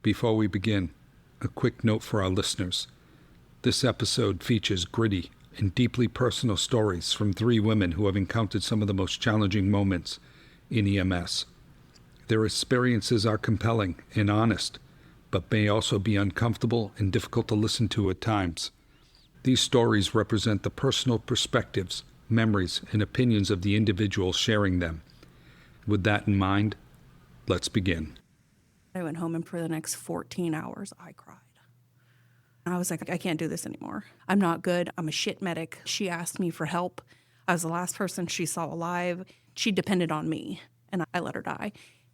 Before we begin, a quick note for our listeners. This episode features gritty and deeply personal stories from 3 women who have encountered some of the most challenging moments in EMS. Their experiences are compelling and honest, but may also be uncomfortable and difficult to listen to at times. These stories represent the personal perspectives, memories, and opinions of the individuals sharing them. With that in mind, let's begin. I went home, and for the next 14 hours, I cried. I was like, I can't do this anymore. I'm not good. I'm a shit medic. She asked me for help. I was the last person she saw alive. She depended on me, and I let her die.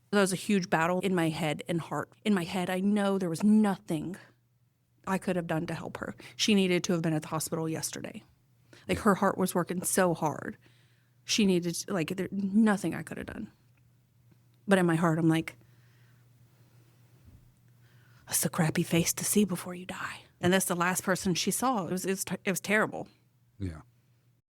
There was a huge battle in my head and heart. In my head, I know there was nothing I could have done to help her. She needed to have been at the hospital yesterday. Like, her heart was working so hard. She needed, nothing I could have done. But in my heart, I'm like, that's a crappy face to see before you die. And that's the last person she saw. It was terrible. Yeah.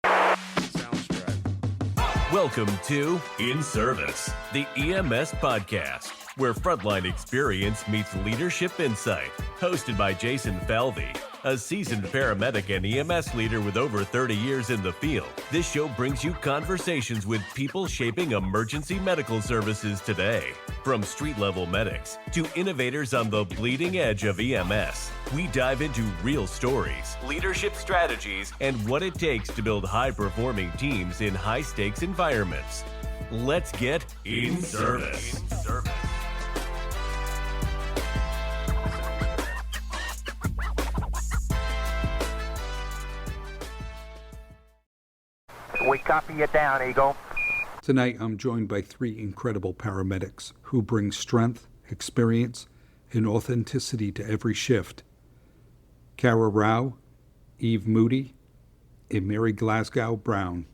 Sounds right. Welcome to In Service, the EMS Podcast, where frontline experience meets leadership insight. Hosted by Jason Falvey, a seasoned paramedic and EMS leader with over 30 years in the field. This show brings you conversations with people shaping emergency medical services today. From street-level medics to innovators on the bleeding edge of EMS, we dive into real stories, leadership strategies, and what it takes to build high-performing teams in high-stakes environments. Let's get in service. We copy you down, Eagle. Tonight, I'm joined by 3 incredible paramedics who bring strength, experience, and authenticity to every shift. Carra Rau, Moody, and Mary Glasgow Brown.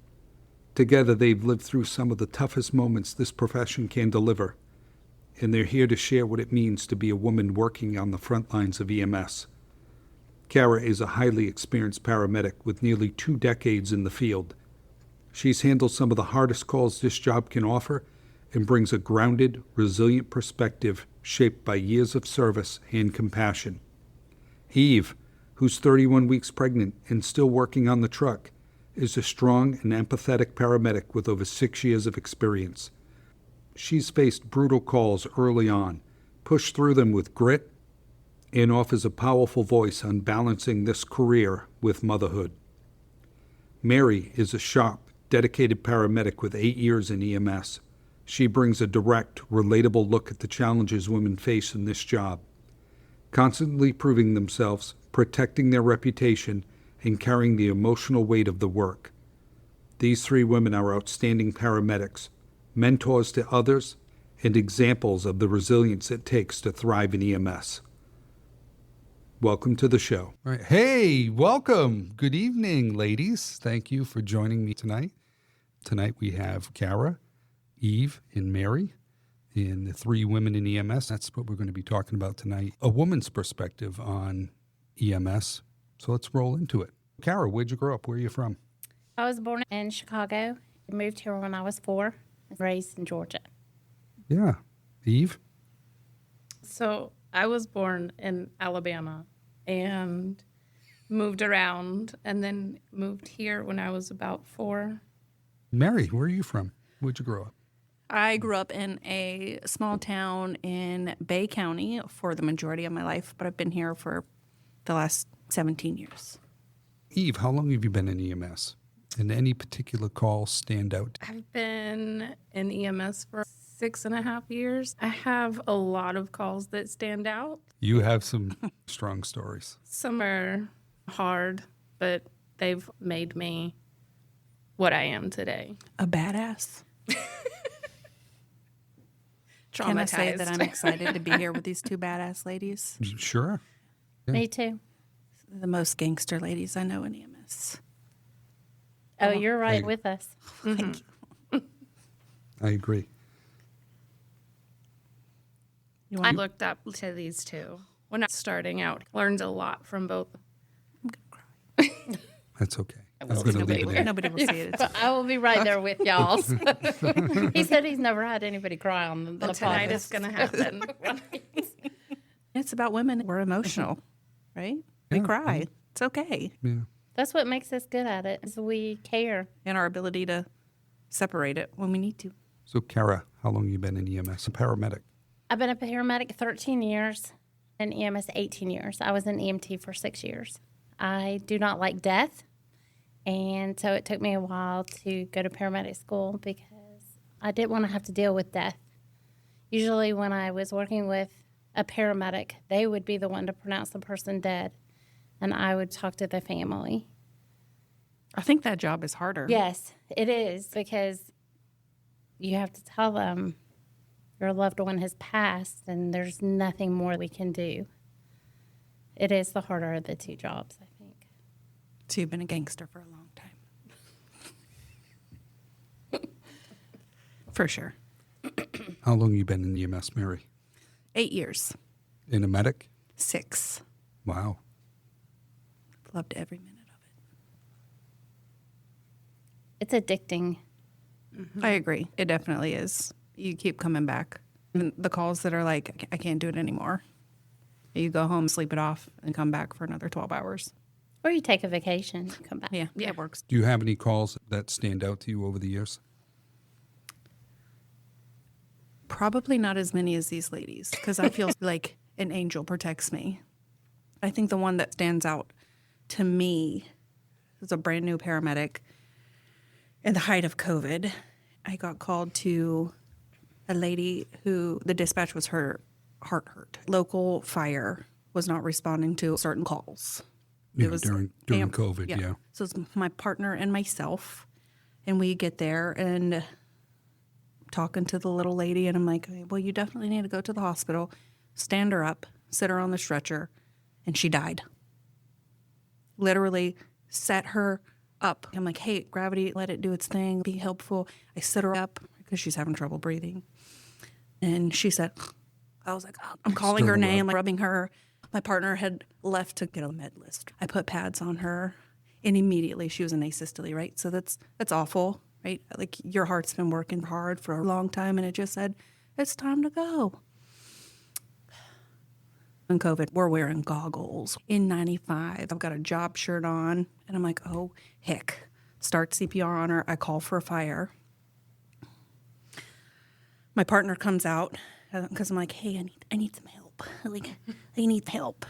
Together, they've lived through some of the toughest moments this profession can deliver, and they're here to share what it means to be a woman working on the front lines of EMS. Carra is a highly experienced paramedic with nearly 2 decades in the field. She's handled some of the hardest calls this job can offer and brings a grounded, resilient perspective shaped by years of service and compassion. Eve, who's 31 weeks pregnant and still working on the truck, is a strong and empathetic paramedic with over 6 years of experience. She's faced brutal calls early on, pushed through them with grit, and offers a powerful voice on balancing this career with motherhood. Mary is a sharp, dedicated paramedic with 8 years in EMS. She brings a direct, relatable look at the challenges women face in this job, constantly proving themselves, protecting their reputation, and carrying the emotional weight of the work. These 3 women are outstanding paramedics, mentors to others, and examples of the resilience it takes to thrive in EMS. Welcome to the show. All right. Hey, welcome. Good evening, ladies. Thank you for joining me tonight. Tonight we have Carra, Eve, and Mary, and the 3 women in EMS. That's what we're going to be talking about tonight. A woman's perspective on EMS. So let's roll into it. Carra, where'd you grow up? Where are you from? I was born in Chicago. I moved here when I was 4, raised in Georgia. Yeah. Eve? So I was born in Alabama and moved around and then moved here when I was about 4. Mary, where are you from? Where'd you grow up? I grew up in a small town in Bay County for the majority of my life, but I've been here for the last 17 years. Eve, how long have you been in EMS? And any particular calls stand out? I've been in EMS for 6.5 years. I have a lot of calls that stand out. You have some strong stories. Some are hard, but they've made me what I am today. A badass. Traumatized. Can I say that I'm excited to be here with these 2 badass ladies? Sure. Yeah. Me too. The most gangster ladies I know in EMS. Oh, you're right with us. Thank you. I agree. I looked up to these 2 when I was starting out. Learned a lot from both. I'm going to cry. That's okay. I'm going to leave it in. Nobody will see it. But I will be right there with y'all. He said he's never had anybody cry on the But tonight podcast. it's going to happen. It's about women. We're emotional, right? We Yeah, cry. yeah. It's okay. Yeah. That's what makes us good at it, is we care. And our ability to separate it when we need to. So, Carra, how long you been in EMS? A paramedic. I've been a paramedic 13 years and EMS 18 years. I was an EMT for 6 years. I do not like death, and so it took me a while to go to paramedic school because I didn't want to have to deal with death. Usually when I was working with a paramedic, they would be the one to pronounce the person dead, and I would talk to the family. I think that job is harder. Yes, it is, because you have to tell them your loved one has passed and there's nothing more we can do. It is the harder of the two jobs, I think. So you've been a gangster for a long time. For sure. How long you been in EMS, Mary? 8 years. In a medic? 6. Wow. Loved every minute of It's addicting. it. I agree. It definitely is. You keep coming back. And the calls that are like, I can't do it anymore. You go home, sleep it off, and come back for another 12 hours. Or you take a vacation and come back. Yeah, it works. Do you have any calls that stand out to you over the years? Probably not as many as these ladies, because I feel like an angel protects me. I think the one that stands out to me is a brand new paramedic. In the height of COVID, I got called to a lady who the dispatch was her heart hurt. Local fire was not responding to certain calls. Yeah, during COVID, yeah. So it's my partner and myself, and we get there and talking to the little lady, and I'm like, well, you definitely need to go to the hospital, stand her up, sit her on the stretcher, and she died. Literally set her up. I'm like, hey, gravity, let it do its thing, be helpful. I sit her up because she's having trouble breathing. And she said, I was like, oh, I'm calling her name, like, rubbing her. My partner had left to get a med list. I put pads on her, and immediately she was in asystole, right? So that's awful, right? Like, your heart's been working hard for a long time, and it just said, it's time to go. In COVID, we're wearing goggles. N95, I've got a job shirt on, and I'm like, oh, heck. Start CPR on her. I call for fire. My partner comes out because I'm like, hey, I need some help. Like, I need help.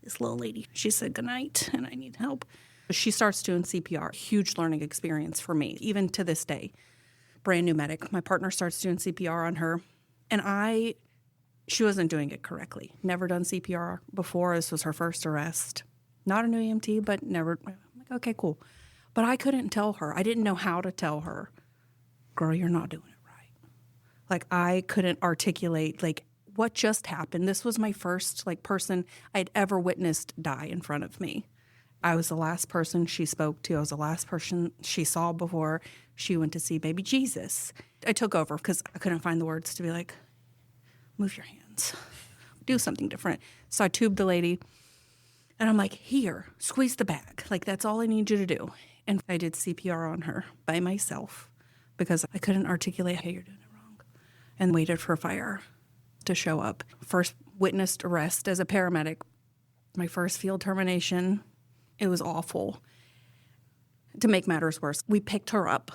This little lady, she said goodnight, and I need help. She starts doing CPR. Huge learning experience for me, even to this day. Brand new medic. My partner starts doing CPR on her, and she wasn't doing it correctly. Never done CPR before. This was her first arrest. Not an EMT, but never. I'm like, okay, cool. But I couldn't tell her. I didn't know how to tell her, girl, you're not doing it right. Like, I couldn't articulate, like, what just happened. This was my first, like, person I'd ever witnessed die in front of me. I was the last person she spoke to. I was the last person she saw before she went to see baby Jesus. I took over because I couldn't find the words to be like, move your hands, do something different. So I tubed the lady, and I'm like, here, squeeze the bag. Like, that's all I need you to do. And I did CPR on her by myself because I couldn't articulate, hey, you're doing it wrong, and waited for fire to show up. First witnessed arrest as a paramedic. My first field termination, it was awful. To make matters worse, we picked her up,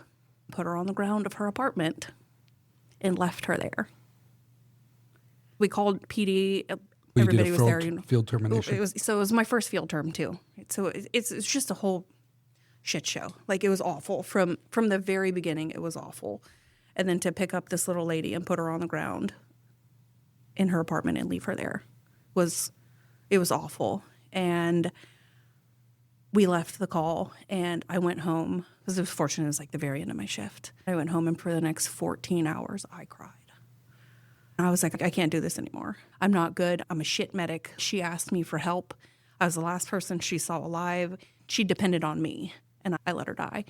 put her on the ground of her apartment, and left her there. We called PD. Everybody was there. Field termination. It was my first field term too. So it's just a whole shit show. Like, it was awful from the very beginning. It was awful, and then to pick up this little lady and put her on the ground in her apartment and leave her there was awful. And we left the call, and I went home because it was fortunate. It was like the very end of my shift. I went home, and for the next 14 hours, I cried. I was like, I can't do this anymore. I'm not good. I'm a shit medic. She asked me for help. I was the last person she saw alive. She depended on me, and I let her die.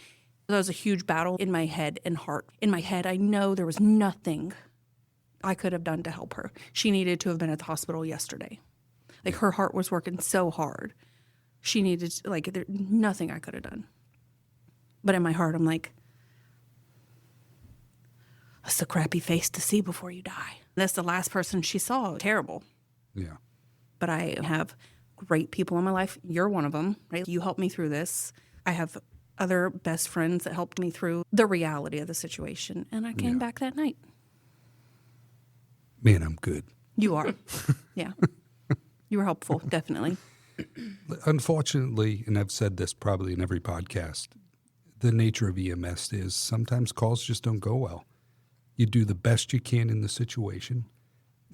That was a huge battle in my head and heart. In my head, I know there was nothing I could have done to help her. She needed to have been at the hospital yesterday. Like, her heart was working so hard. She needed, like, nothing I could have done. But in my heart, I'm like, that's a crappy face to see before you die. That's the last person she saw. Terrible. Yeah. but I have great people in my life. You're one of them, right? You helped me through this. I have other best friends that helped me through the reality of the situation. And I came back that night. Man, I'm good. You are. Yeah. You were helpful, definitely. Unfortunately, and I've said this probably in every podcast, the nature of EMS is sometimes calls just don't go well. You do the best you can in the situation,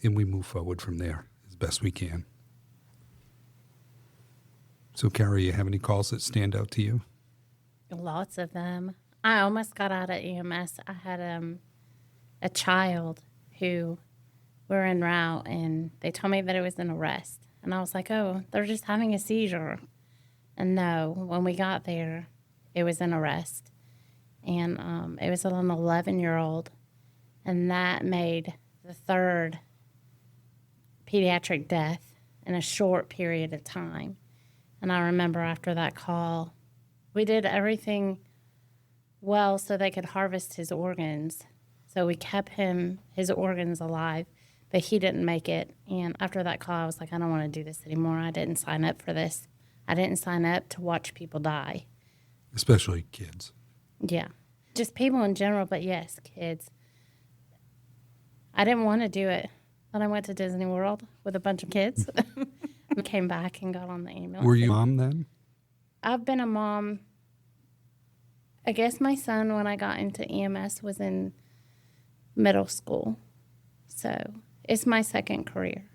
and we move forward from there as best we can. So, Carrie, you have any calls that stand out to you? Lots of them. I almost got out of EMS. I had a child who were en route, and they told me that it was an arrest. And I was like, oh, they're just having a seizure. And no, when we got there, it was an arrest. And it was an 11-year-old. And that made the third pediatric death in a short period of time. And I remember after that call, we did everything well so they could harvest his organs. So we kept his organs alive, but he didn't make it. And after that call, I was like, I don't want to do this anymore. I didn't sign up for this. I didn't sign up to watch people die. Especially kids. Yeah. Just people in general, but yes, kids. I didn't want to do it. Then I went to Disney World with a bunch of kids. Came back and got on the ambulance. Were you a mom then? I've been a mom. I guess my son, when I got into EMS, was in middle school. So it's my second career.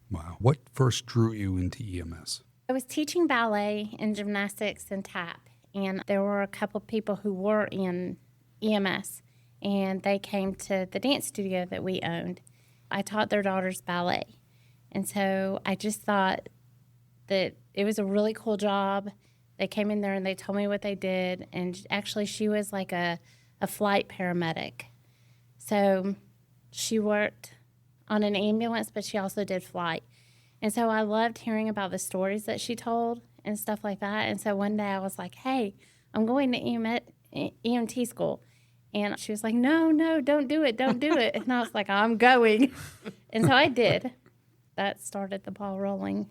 Wow. What first drew you into EMS? I was teaching ballet and gymnastics and tap, and there were a couple people who were in EMS, and they came to the dance studio that we owned. I taught their daughters ballet, and so I just thought that it was a really cool job. They came in there and they told me what they did, and actually she was like a flight paramedic. So she worked on an ambulance, but she also did flight. And so I loved hearing about the stories that she told and stuff like that. And so one day I was like, hey, I'm going to EMT school. And she was like, no, don't do it. Don't do it. And I was like, I'm going. And so I did. That started the ball rolling.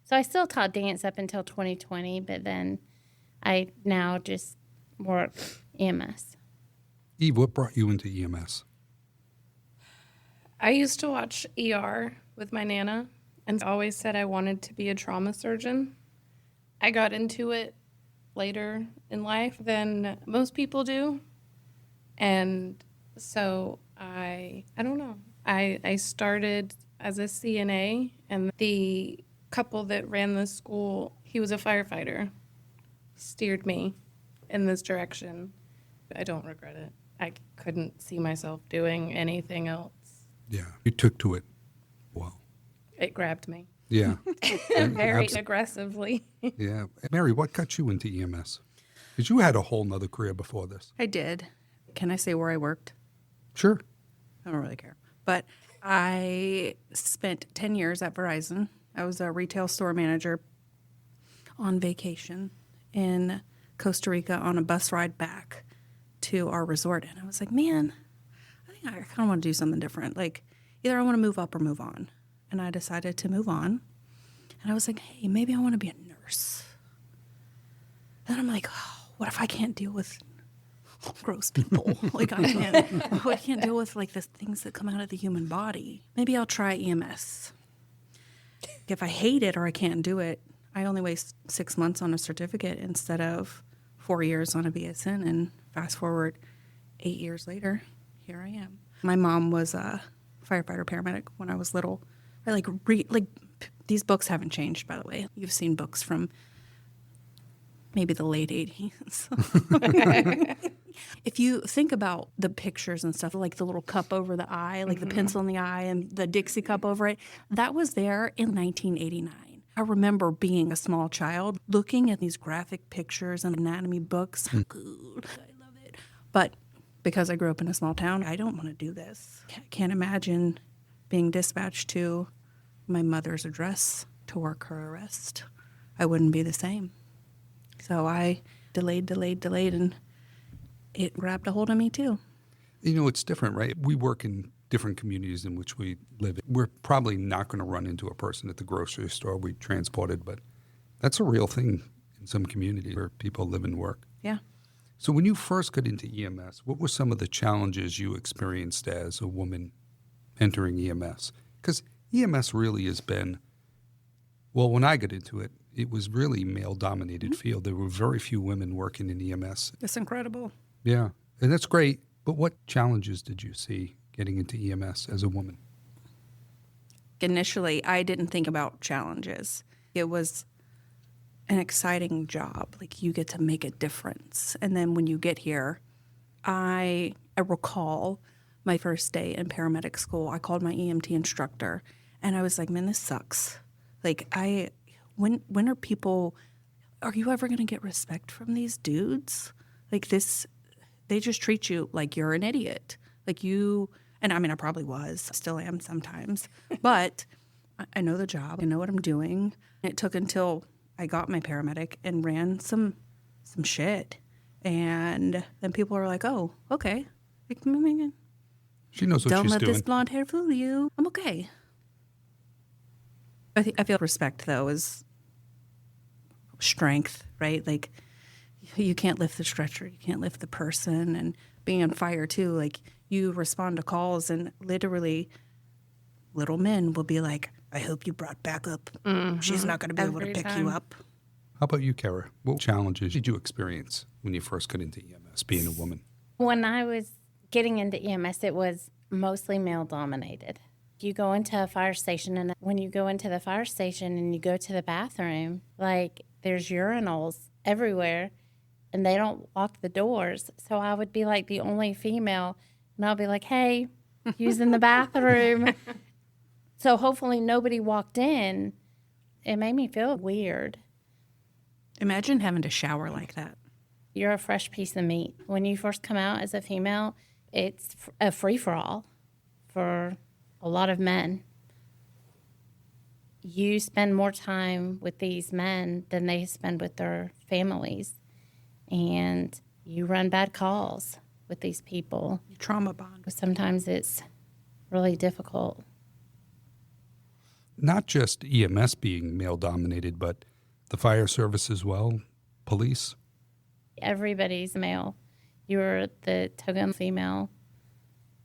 So I still taught dance up until 2020, but then I now just work EMS. Eve, what brought you into EMS? I used to watch ER with my Nana and always said I wanted to be a trauma surgeon. I got into it later in life than most people do. And so I don't know. I started as a CNA, and the couple that ran the school, he was a firefighter, steered me in this direction. I don't regret it. I couldn't see myself doing anything else. Yeah, you took to it well. It grabbed me Yeah. very aggressively. Yeah. Mary, what got you into EMS? Because you had a whole nother career before this. I did. Can I say where I worked? Sure. I don't really care. But I spent 10 years at Verizon. I was a retail store manager on vacation in Costa Rica on a bus ride back to our resort. And I was like, man, I think I kind of want to do something different. Like, either I want to move up or move on. And I decided to move on. And I was like, hey, maybe I want to be a nurse. Then I'm like, oh, what if I can't deal with gross people? Like, I can't deal with, like, the things that come out of the human body. Maybe I'll try EMS. If I hate it or I can't do it, I only waste 6 months on a certificate instead of 4 years on a BSN. And fast forward 8 years later, here I am. My mom was a firefighter paramedic when I was little. I these books haven't changed, by the way. You've seen books from maybe the late 80s. If you think about the pictures and stuff, like the little cup over the eye, like the pencil in the eye and the Dixie cup over it, that was there in 1989. I remember being a small child looking at these graphic pictures and anatomy books. Good, I love it. But because I grew up in a small town, I don't want to do this. I can't imagine being dispatched to my mother's address to work her arrest. I wouldn't be the same. So I delayed, and it grabbed a hold of me too. You know, it's different, right? We work in different communities in which we live. We're probably not going to run into a person at the grocery store we transported, but that's a real thing in some communities where people live and work. Yeah. So when you first got into EMS, what were some of the challenges you experienced as a woman entering EMS? Because EMS really has been, well, when I got into it, it was really male-dominated field. There were very few women working in EMS. It's incredible. Yeah, and that's great. But what challenges did you see getting into EMS as a woman? Initially, I didn't think about challenges. It was an exciting job. Like, you get to make a difference. And then when you get here, I recall my first day in paramedic school. I called my EMT instructor, and I was like, man, this sucks. Like, when are you ever going to get respect from these dudes? Like, they just treat you like you're an idiot. Like, and I mean, I probably was, still am sometimes, but I know the job, I know what I'm doing. It took until I got my paramedic and ran some shit. And then people are like, oh, okay. Like, She knows what don't she's let doing. this blonde hair fool you. I'm okay. I feel respect, though, is strength, right? Like, you can't lift the stretcher, you can't lift the person. And being on fire, too, like, you respond to calls, and literally little men will be like, I hope you brought backup. She's not going to be able to Every pick time. you up. How about you, Carra? What challenges did you experience when you first got into EMS, being a woman? When I was getting into EMS, it was mostly male dominated. You go into a fire station, and when you go into the fire station and you go to the bathroom, like, there's urinals everywhere, and they don't lock the doors. So I would be like the only female, and I'll be like, hey, using the bathroom. So hopefully nobody walked in. It made me feel weird. Imagine having to shower like that. You're a fresh piece of meat. When you first come out as a female, it's a free-for-all for a lot of men. You spend more time with these men than they spend with their families. And you run bad calls with these people. Trauma bond. Sometimes it's really difficult. Not just EMS being male-dominated, but the fire service as well, police. Everybody's male. You're the token female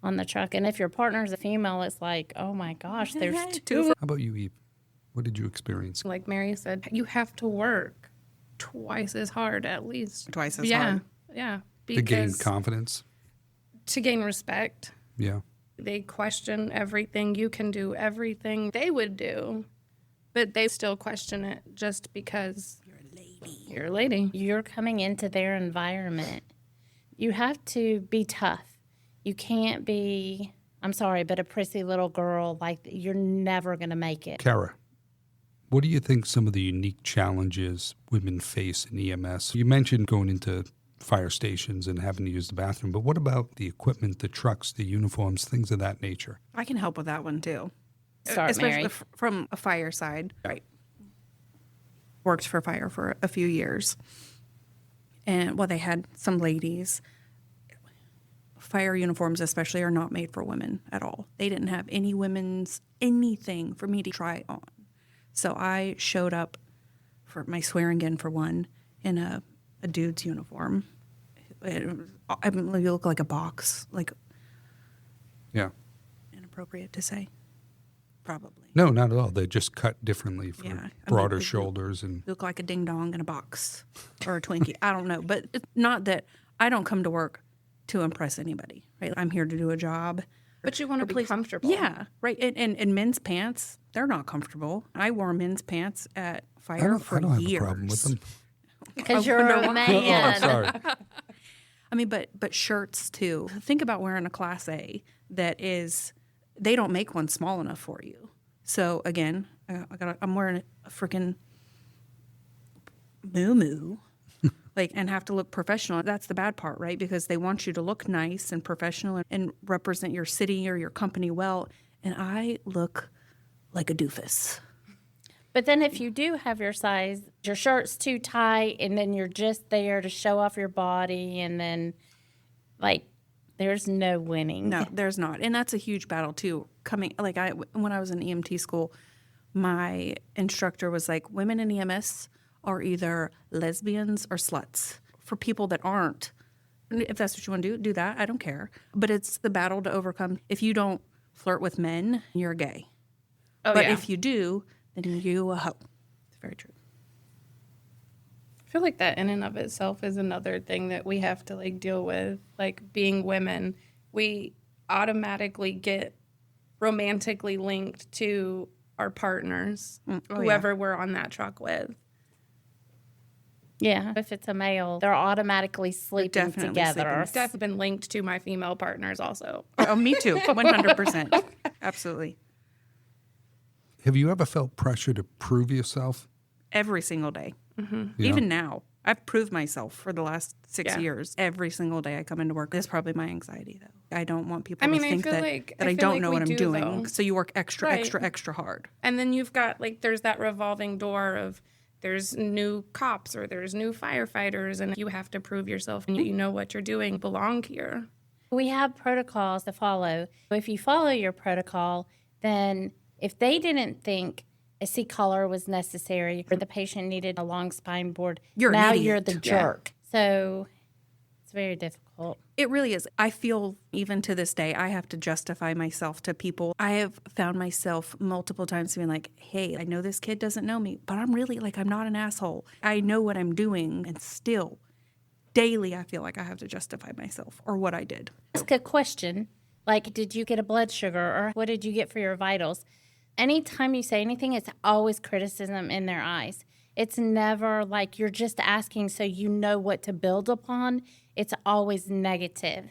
on the truck. And if your partner's a female, it's like, oh my gosh, there's two. How about you, Eve? What did you experience? Like Mary said, you have to work twice as hard at least. Twice as hard. Yeah. To gain Because confidence? to gain respect. Yeah. They question everything. You can do everything they would do, but they still question it just because you're a lady. You're coming into their environment. You have to be tough. You can't be, I'm sorry, but a prissy little girl. Like, you're never going to make it. Carra, what do you think some of the unique challenges women face in EMS? You mentioned going into fire stations and having to use the bathroom, but what about the equipment, the trucks, the uniforms, things of that nature? I can help with that one, too. Start, Especially Mary. from a fire side. Right. Worked for fire for a few years. And, well, they had some ladies. Fire uniforms especially are not made for women at all. They didn't have any women's anything for me to try on. So I showed up for my swearing in, for one, in a dude's uniform. I mean, you look like a box, like Yeah. inappropriate to say. Probably. No, not at all. They just cut differently for Yeah, I mean, broader they shoulders and look like a ding dong in a box or a Twinkie. I don't know. But it's not that I don't come to work to impress anybody, right? I'm here to do a job. But you want to be comfortable. Yeah, right. And men's pants, they're not comfortable. I wore men's pants at fire for I don't years. have a problem with them. Because you're a Oh, man. sorry. I mean, but shirts too. Think about wearing a Class A that is, they don't make one small enough for you. So again, I'm wearing a freaking moo like, and have to look professional. That's the bad part, right? Because they want you to look nice and professional and represent your city or your company well. And I look like a doofus. But then if you do have your size, your shirt's too tight, and then you're just there to show off your body, and then, like, There's no winning. No, there's not. And that's a huge battle too. When I was in EMT school, my instructor was like, women in EMS are either lesbians or sluts. For people that aren't, if that's what you want to do that. I don't care. But it's the battle to overcome. If you don't flirt with men, you're gay. Oh, but yeah. if you do, then you a hoe. It's very true. I feel like that in and of itself is another thing that we have to like deal with. Like being women, we automatically get romantically linked to our partners, whoever we're on that truck with. Yeah. If it's a male, they're automatically sleeping definitely together. sleeping. I've definitely been linked to my female partners also. Oh, me too. 100%. Absolutely. Have you ever felt pressure to prove yourself? Every single day. Yeah. Even now. I've proved myself for the last 6 Yeah. years. Every single day I come into work. That's probably my anxiety, though. I don't want people I mean, to I think feel that, like- that I I feel don't like know we what I'm do, doing. though. So you work extra, Right. extra hard. And then you've got like there's that revolving door of there's new cops or there's new firefighters and you have to prove yourself and you know what you're doing, belong here. We have protocols to follow. If you follow your protocol, then if they didn't think a seat collar was necessary or the patient needed a long spine board, You're an now idiot. you're the jerk. So it's very difficult. It really is. I feel even to this day, I have to justify myself to people. I have found myself multiple times being like, hey, I know this kid doesn't know me, but I'm really like, I'm not an asshole. I know what I'm doing. And still, daily, I feel like I have to justify myself or what I did. Ask a question like, did you get a blood sugar or what did you get for your vitals? Anytime you say anything, it's always criticism in their eyes. It's never like you're just asking so you know what to build upon. It's always negative.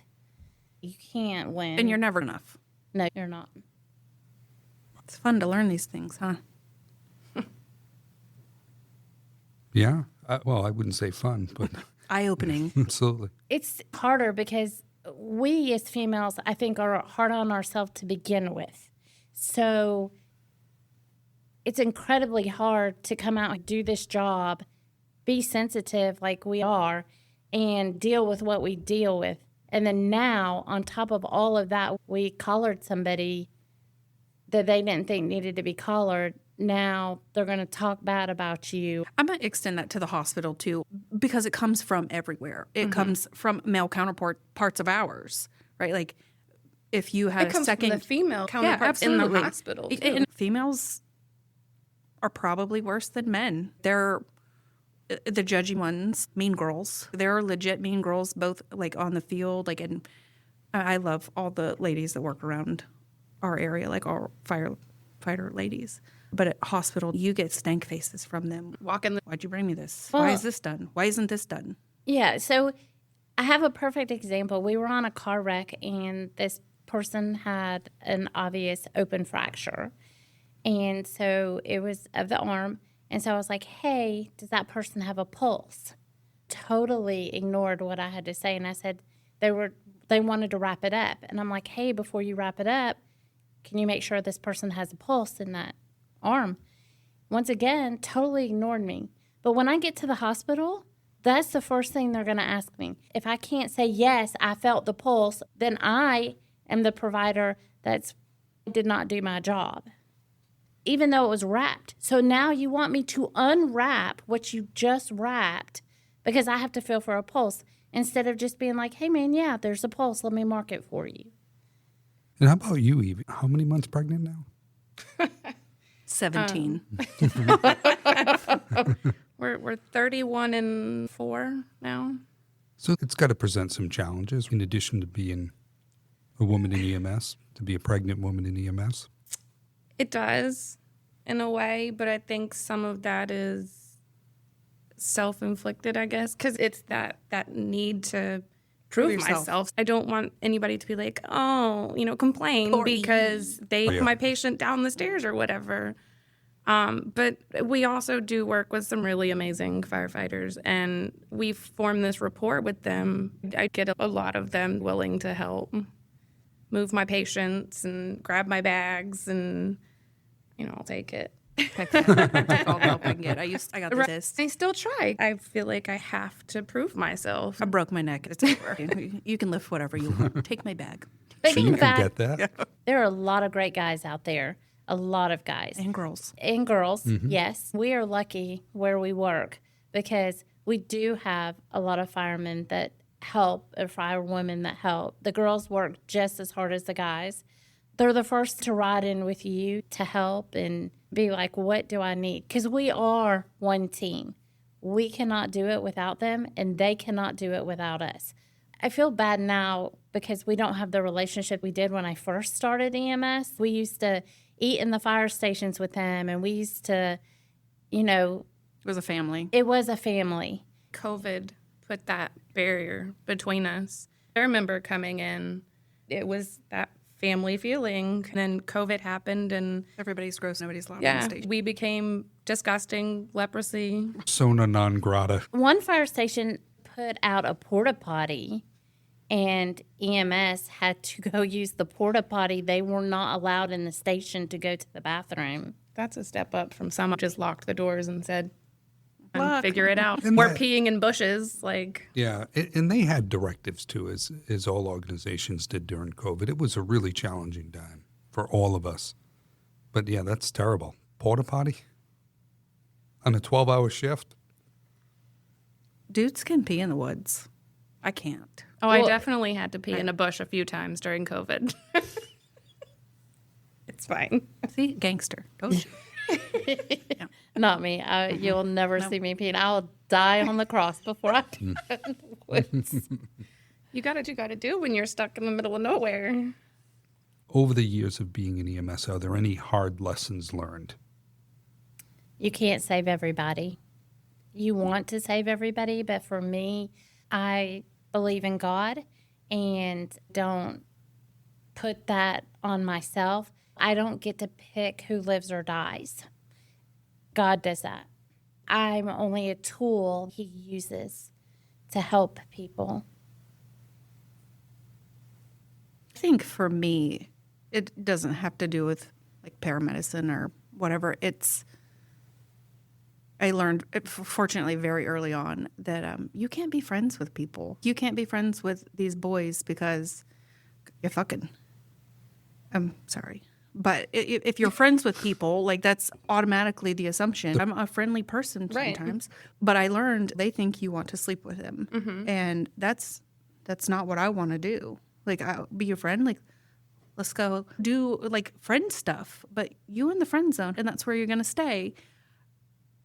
You can't win. And you're never enough. No, you're not. It's fun to learn these things, huh? Yeah. Well, I wouldn't say fun, but Eye-opening. absolutely. It's harder because we as females, I think, are hard on ourselves to begin with. So it's incredibly hard to come out and do this job, be sensitive like we are, and deal with what we deal with. And then now, on top of all of that, we collared somebody that they didn't think needed to be collared. Now they're going to talk bad about you. I'm going to extend that to the hospital too, because it comes from everywhere. It comes from male counterparts of ours, right? Like if you had It comes a second from the female counterparts in the hospital, too. And females are probably worse than men. They're the judgy ones, mean girls. They're legit mean girls, both like on the field, like, and I love all the ladies that work around our area, like our firefighter ladies. But at hospital, you get stank faces from them. Why'd you bring me this? Why Well- is this done? Why isn't this done? Yeah, so I have a perfect example. We were on a car wreck, and this person had an obvious open fracture. And so it was of the arm. And so I was like, hey, does that person have a pulse? Totally ignored what I had to say. And I said, they wanted to wrap it up. And I'm like, hey, before you wrap it up, can you make sure this person has a pulse in that arm? Once again, totally ignored me. But when I get to the hospital, that's the first thing they're going to ask me. If I can't say, yes, I felt the pulse, then I am the provider that did not do my job, even though it was wrapped. So now you want me to unwrap what you just wrapped because I have to feel for a pulse instead of just being like, hey, man, yeah, there's a pulse. Let me mark it for you. And how about you, Evie? How many months pregnant now? 17. We're 31 and 4 now. So it's got to present some challenges in addition to being a woman in EMS, to be a pregnant woman in EMS. It does, in a way, but I think some of that is self-inflicted, I guess, because it's that need to prove yourself. myself. I don't want anybody to be like, oh, complain Poor because they Oh, yeah. my patient down the stairs or whatever. But we also do work with some really amazing firefighters, and we form this rapport with them. I get a lot of them willing to help move my patients and grab my bags, and I'll take it. Heck yeah. I'll take all the help I can get. I got this. I still try. I feel like I have to prove myself. I broke my neck. It's over. You can lift whatever you want. Take my bag. But You in can fact, get that. there are a lot of great guys out there. A lot of guys. And girls. And girls, yes. We are lucky where we work because we do have a lot of firemen that help and firewomen that help. The girls work just as hard as the guys. They're the first to ride in with you to help and be like, what do I need? Because we are one team. We cannot do it without them, and they cannot do it without us. I feel bad now because we don't have the relationship we did when I first started EMS. We used to eat in the fire stations with them, and we used to, It was a family. it was a family. COVID put that barrier between us. I remember coming in, it was that family feeling. And then COVID happened, and Everybody's gross. Nobody's allowed on the stage. we became disgusting, leprosy. Persona non grata. One fire station put out a porta potty, and EMS had to go use the porta potty. They were not allowed in the station to go to the bathroom. That's a step up from someone just locked the doors and said, Look. figure it out. And We're that- peeing in bushes. Like, Yeah, and they had directives too, as all organizations did during COVID. It was a really challenging time for all of us. But yeah, that's terrible. Porta potty on a 12-hour shift. Dudes can pee in the woods. I can't. I Well- definitely had to pee in a bush a few times during COVID. It's fine. See, gangster. Told you. Not me. You'll never see me peeing. I'll die on the cross before I pee in the woods. You got to do when you're stuck in the middle of nowhere. Over the years of being in EMS, are there any hard lessons learned? You can't save everybody. You want to save everybody, but for me, I believe in God and don't put that on myself. I don't get to pick who lives or dies. God does that. I'm only a tool he uses to help people. I think for me, it doesn't have to do with like paramedicine or whatever. I learned, fortunately, very early on that you can't be friends with people. You can't be friends with these boys because you're fucking. I'm sorry. But if you're friends with people, like that's automatically the assumption. I'm a friendly person Right. sometimes, but I learned they think you want to sleep with them, and that's not what I want to do. Like, I'll be your friend. Like, let's go do like friend stuff, but you in the friend zone, and that's where you're gonna stay.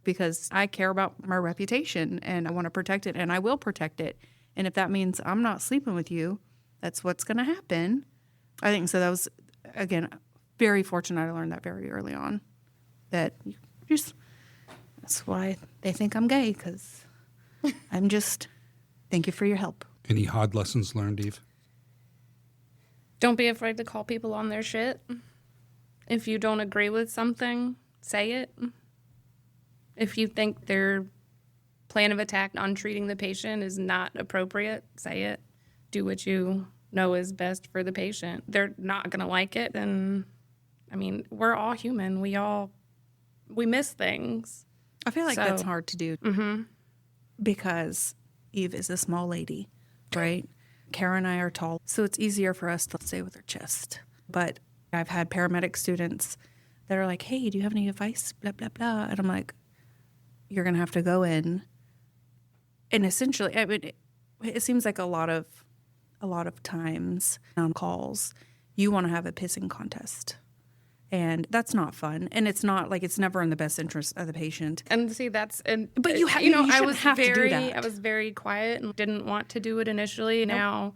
Because I care about my reputation and I want to protect it, and I will protect it. And if that means I'm not sleeping with you, that's what's going to happen. I think so. That was, again, very fortunate. I learned that very early on. That you just, that's why they think I'm gay, because I'm just, thank you for your help. Any hard lessons learned, Eve? Don't be afraid to call people on their shit. If you don't agree with something, say it. If you think their plan of attack on treating the patient is not appropriate, say it. Do what you know is best for the patient. They're not going to like it, then, I mean, we're all human. We miss things. I feel like So- that's hard to do because Eve is a small lady, right? Kara and I are tall, so it's easier for us to stay with her chest. But I've had paramedic students that are like, hey, do you have any advice? Blah, blah, blah. And I'm like, you're going to have to go in. And essentially, I mean, it seems like a lot of times on calls, you want to have a pissing contest. And that's not fun. And it's not like, it's never in the best interest of the patient. And see, but you shouldn't have to do that. I was very quiet and didn't want to do it initially. Now,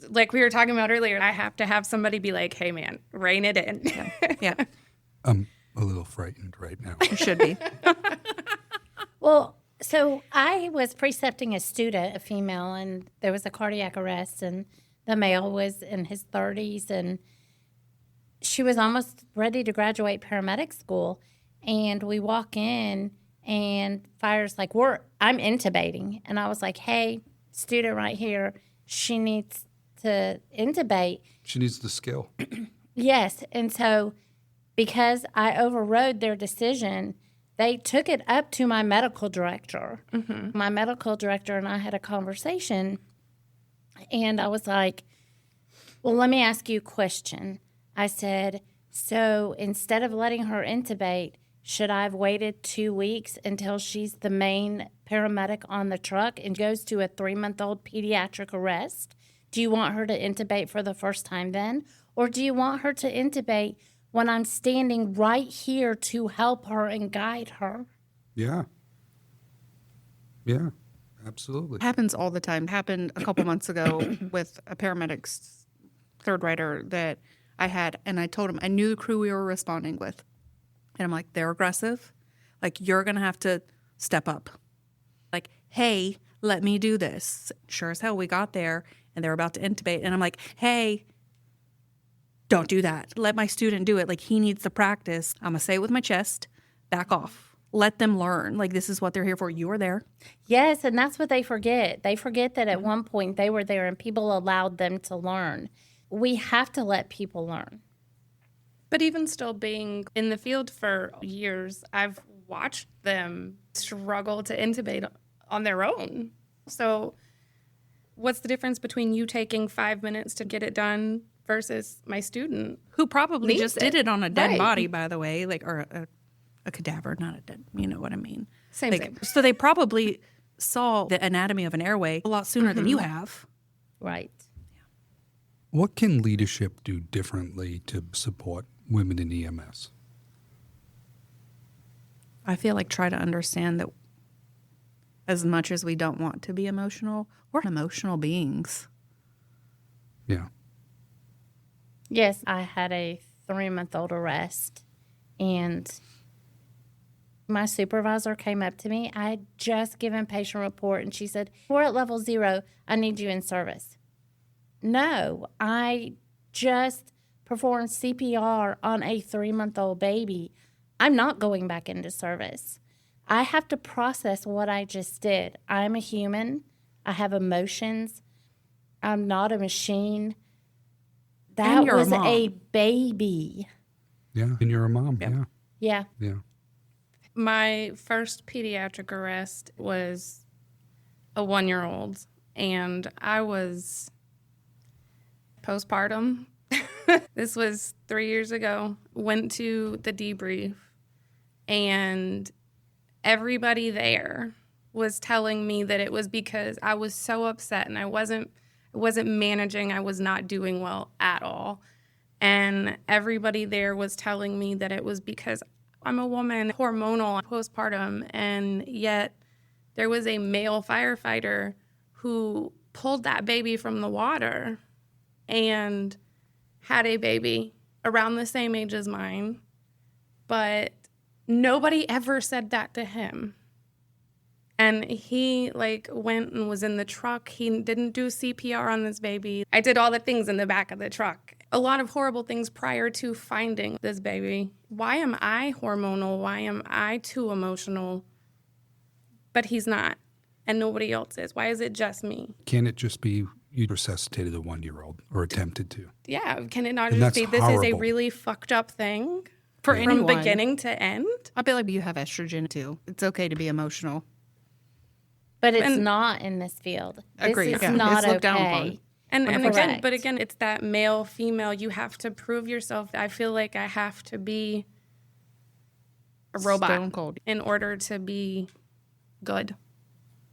like we were talking about earlier, I have to have somebody be like, "Hey, man, rein it in." Yeah, I'm a little frightened right now. you should be. Well, so I was precepting a student, a female, and there was a cardiac arrest, and the male was in his 30s, and she was almost ready to graduate paramedic school. And we walk in, and fire's like, I'm intubating. And I was like, hey, student right here, she needs to intubate. She needs the skill. Yes. And so because I overrode their decision, they took it up to my medical director. My medical director and I had a conversation, and I was like, well, let me ask you a question. I said, so instead of letting her intubate, should I have waited 2 weeks until she's the main paramedic on the truck and goes to a 3-month-old pediatric arrest? Do you want her to intubate for the first time then? Or do you want her to intubate when I'm standing right here to help her and guide her? Yeah. Yeah, absolutely. It happens all the time. It happened a couple months ago with a paramedic's third rider that I had, and I told him I knew the crew we were responding with. And I'm like, they're aggressive. Like, you're going to have to step up. Like, hey, let me do this. Sure as hell, we got there, and they're about to intubate. And I'm like, hey, don't do that. Let my student do it. Like, he needs to practice. I'm going to say it with my chest. Back off. Let them learn. Like, this is what they're here for. You were there. Yes, and that's what they forget. They forget that at one point they were there and people allowed them to learn. We have to let people learn. But even still being in the field for years, I've watched them struggle to intubate on their own. So what's the difference between you taking 5 minutes to get it done versus my student? Who probably just did it on a dead Right. body, by the way, like, or a cadaver, not a dead, you know what I mean? Same. So they probably saw the anatomy of an airway a lot sooner than you have. Right. What can leadership do differently to support women in EMS? I feel like try to understand that as much as we don't want to be emotional, we're emotional beings. Yeah. Yes, I had a 3-month-old arrest, and my supervisor came up to me. I had just given patient report, and she said, we're at level 0. I need you in service. No, I just performed CPR on a 3-month-old baby. I'm not going back into service. I have to process what I just did. I'm a human. I have emotions. I'm not a machine. That And you're a was mom. a baby. Yeah. And you're a mom. Yep. Yeah. Yeah. My first pediatric arrest was a 1-year-old, and I was postpartum. This was 3 years ago. Went to the debrief, and everybody there was telling me that it was because I was so upset and I wasn't managing. I was not doing well at all. And everybody there was telling me that it was because I'm a woman, hormonal, postpartum, and yet there was a male firefighter who pulled that baby from the water and had a baby around the same age as mine, but nobody ever said that to him. And he went and was in the truck. He didn't do CPR on this baby. I did all the things in the back of the truck. A lot of horrible things prior to finding this baby. Why am I hormonal? Why am I too emotional? But he's not, and nobody else is. Why is it just me? Can it just be you resuscitated a 1-year-old or attempted to? Yeah, can it not And just that's be this is a horrible. really fucked up thing For from anyone. beginning to end? I feel like you have estrogen too. It's okay to be emotional. But it's And- not in this field. Agreed. This Yeah. is not It's looked down okay. upon. And again, Correct. but again, it's that male, female. You have to prove yourself. I feel like I have to be a robot Stone cold. in order to be good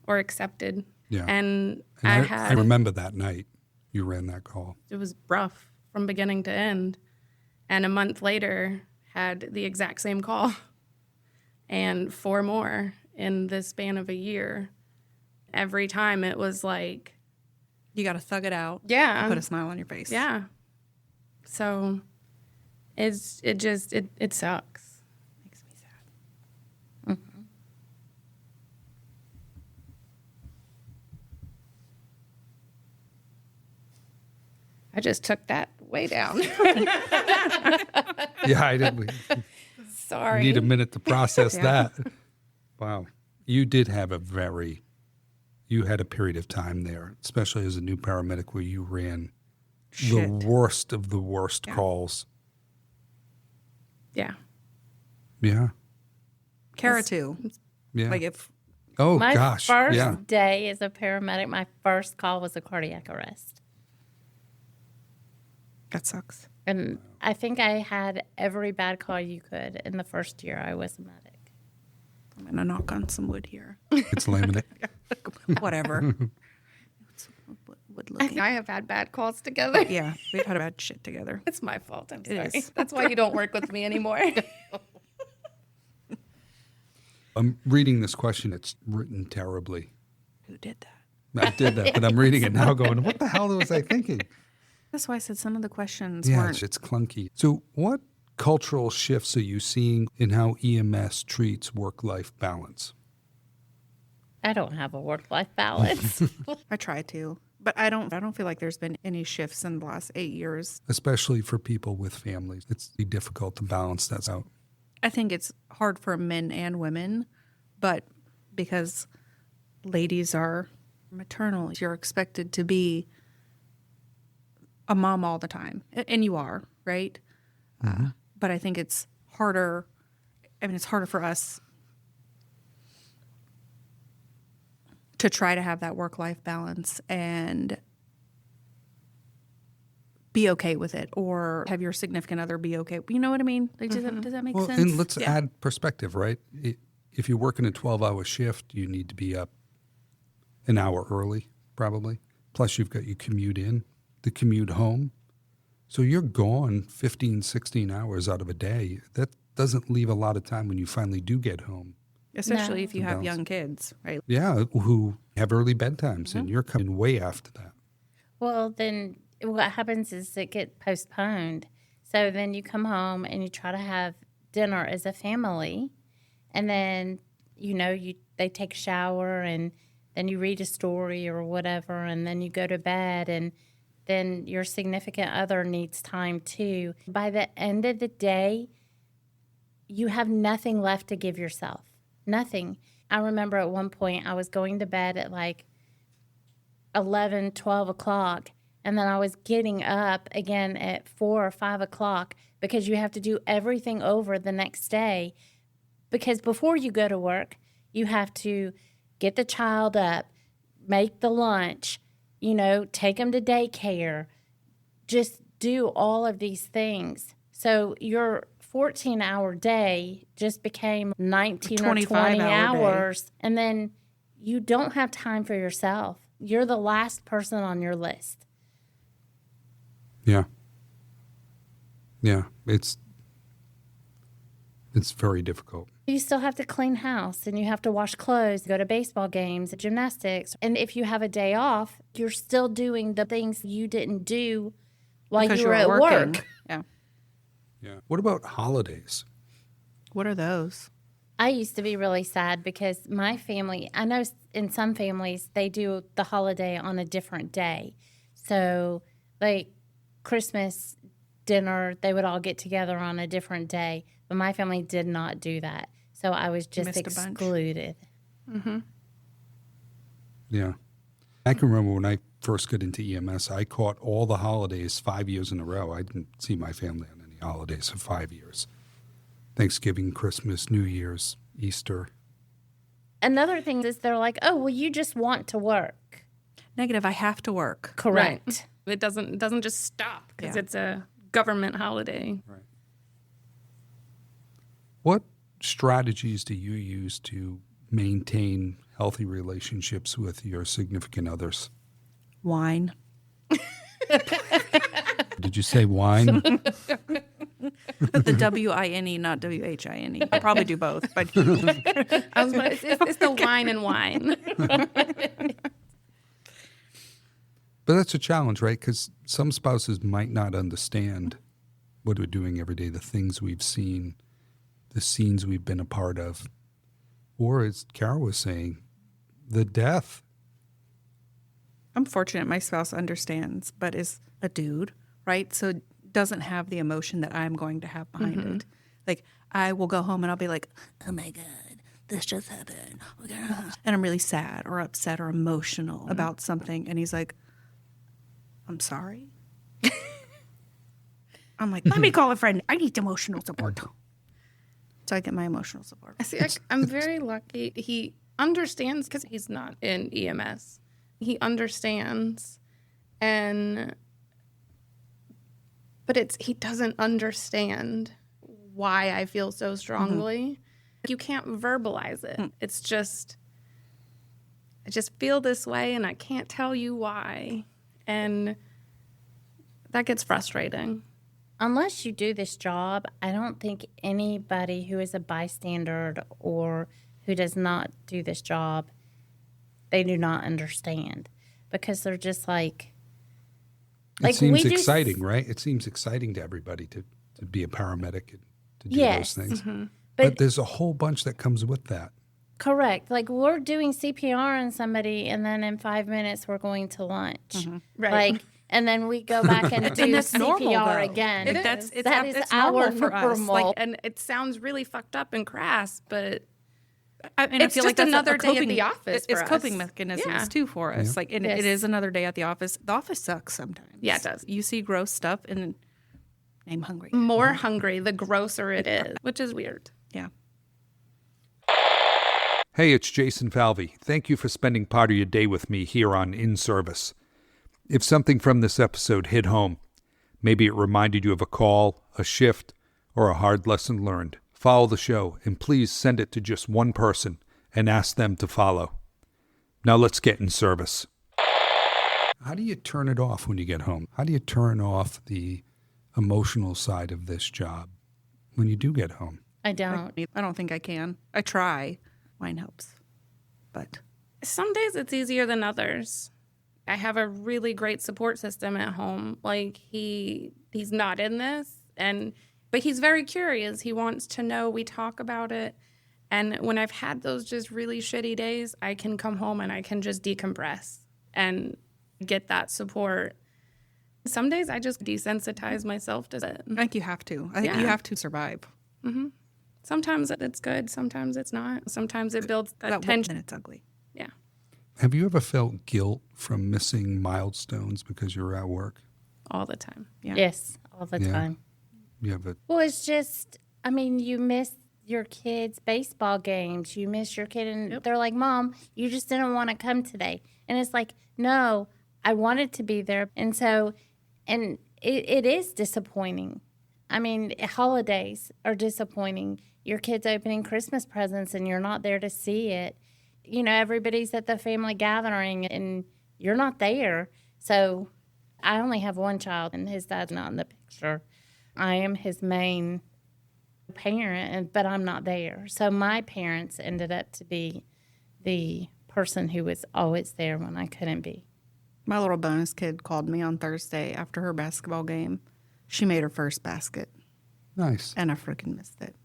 or accepted. Yeah. And And I I remember that night you ran that call. it was rough from beginning to end. And a month later, had the exact same call and 4 more in the span of a year. Every time it was like, You got to thug it out. yeah, Put a smile on your face. yeah. So it sucks. Makes me sad. I just took that way down. Yeah, I didn't Sorry. need a minute to process that. Wow. You did have you had a period of time there, especially as a new paramedic where you ran Shit. the worst of the worst calls. Yeah. Yeah. Kara too. Yeah. Like if Oh, My gosh. first Yeah. day as a paramedic, my first call was a cardiac arrest. that sucks. And I think I had every bad call you could in the first year I was a medic. I'm gonna knock on some wood here. It's laminate. Whatever. Wood looking. I have had bad calls together. Yeah, we've had a bad shit together. It's my fault. I'm It sorry. is. That's why you don't work with me anymore. I'm reading this question. It's written terribly. Who did that? I did that, but I'm reading it now going, what the hell was I thinking? That's why I said some of the questions Yeah, weren't. it's clunky. So what cultural shifts are you seeing in how EMS treats work-life balance? I don't have a work-life balance. I try to, but I don't feel like there's been any shifts in the last 8 years. Especially for people with families. It's difficult to balance that out. I think it's hard for men and women, but because ladies are maternal, you're expected to be a mom all the time, and you are, right? But I think it's harder. I mean, it's harder for us to try to have that work-life balance and be okay with it, or have your significant other be okay. You know what I mean? Like, does that make Well, sense? and let's add perspective, right? If you're working a 12-hour shift, you need to be up an hour early, probably. Plus, you've got your commute in, the commute home. So you're gone 15, 16 hours out of a day. That doesn't leave a lot of time when you finally do get home. Especially No. if you have young kids, right? Yeah, who have early bedtimes, and you're coming way after that. Well, then what happens is it gets postponed. So then you come home and you try to have dinner as a family, and then they take a shower, and then you read a story or whatever, and then you go to bed, and then your significant other needs time too. By the end of the day, you have nothing left to give yourself. Nothing. I remember at one point I was going to bed at like 11, 12 o'clock, and then I was getting up again at 4 or 5 o'clock because you have to do everything over the next day. Because before you go to work, you have to get the child up, make the lunch, take them to daycare, just do all of these things. So your 14-hour day just became 19 or 20 hours, and then you don't have time for yourself. You're the last person on your list. Yeah. Yeah, it's very difficult. You still have to clean house, and you have to wash clothes, go to baseball games, gymnastics. And if you have a day off, you're still doing the things you didn't do while Because you were at working. work. Yeah. Yeah. What about holidays? What are those? I used to be really sad because my family, I know in some families, they do the holiday on a different day. So, like Christmas dinner, they would all get together on a different day. But my family did not do that. So I was just Missed a bunch. excluded. Yeah. I can remember when I first got into EMS, I caught all the holidays 5 years in a row. I didn't see my family on any holidays for 5 years. Thanksgiving, Christmas, New Year's, Easter. Another thing is they're like, oh, well, you just want to work. Negative, I have to work. Correct. It doesn't just stop because Yeah. it's a government holiday. Right. What strategies do you use to maintain healthy relationships with your significant others? Wine. Did you say wine? The W-I-N-E, not W-H-I-N-E. I probably do both, but It's the wine and wine. But that's a challenge, right? Because some spouses might not understand what we're doing every day, the things we've seen, the scenes we've been a part of. Or, as Carra was saying, the death. I'm fortunate my spouse understands, but is a dude, right? So doesn't have the emotion that I'm going to have behind it. Like, I will go home and I'll be like, oh my God, this just happened. And I'm really sad or upset or emotional about something. And he's like, I'm sorry. I'm like, let me call a friend. I need emotional support. So I get my emotional support. I'm very lucky. He understands because he's not in EMS. He understands, but he doesn't understand why I feel so strongly. You can't verbalize it. It's just, I just feel this way and I can't tell you why. And that gets frustrating. Unless you do this job, I don't think anybody who is a bystander or who does not do this job, they do not understand, because they're just like it seems exciting, right? It seems exciting to everybody to be a paramedic and to do those things. But there's a whole bunch that comes with that. Correct. Like, we're doing CPR on somebody, and then in 5 minutes we're going to lunch. Right. Like, and then we go back and do that's normal, CPR though. again. That is our normal for us. normal. And it sounds really fucked up and crass, but I it's feel just like that's another a day coping, at the office It's for coping us. mechanisms too for us. Like, and Yes. it is another day at the office. The office sucks sometimes. Yeah, it does. You see gross stuff and I'm hungry. more hungry the grosser it is, which is weird. Yeah. Hey, it's Jason Falvey. Thank you for spending part of your day with me here on In Service. If something from this episode hit home, maybe it reminded you of a call, a shift, or a hard lesson learned, follow the show and please send it to just one person and ask them to follow. Now let's get in service. How do you turn it off when you get home? How do you turn off the emotional side of this job when you do get home? I don't. I don't think I can. I try. Mine helps. But Some days it's easier than others. I have a really great support system at home. Like, he's not in this, but he's very curious. He wants to know. We talk about it. And when I've had those just really shitty days, I can come home and I can just decompress and get that support. Some days I just desensitize myself to it. I think you have to. I think you have to survive. Sometimes it's good. Sometimes it's not. Sometimes it builds that tension. And it's ugly. Yeah. Have you ever felt guilt from missing milestones because you're at work? All the time. Yeah. Yes, all the Yeah. time. You have a Well, it's just, I mean, you miss your kids' baseball games. You miss your kid, and they're like, Mom, you just didn't want to come today. And it's like, no, I wanted to be there. And so, and it is disappointing. I mean, holidays are disappointing. Your kid's opening Christmas presents and you're not there to see it. You know, everybody's at the family gathering and you're not there. So I only have one child and his dad's not in the picture. I am his main parent, but I'm not there. So my parents ended up to be the person who was always there when I couldn't be. My little bonus kid called me on Thursday after her basketball game. She made her first basket, nice. and I freaking missed it.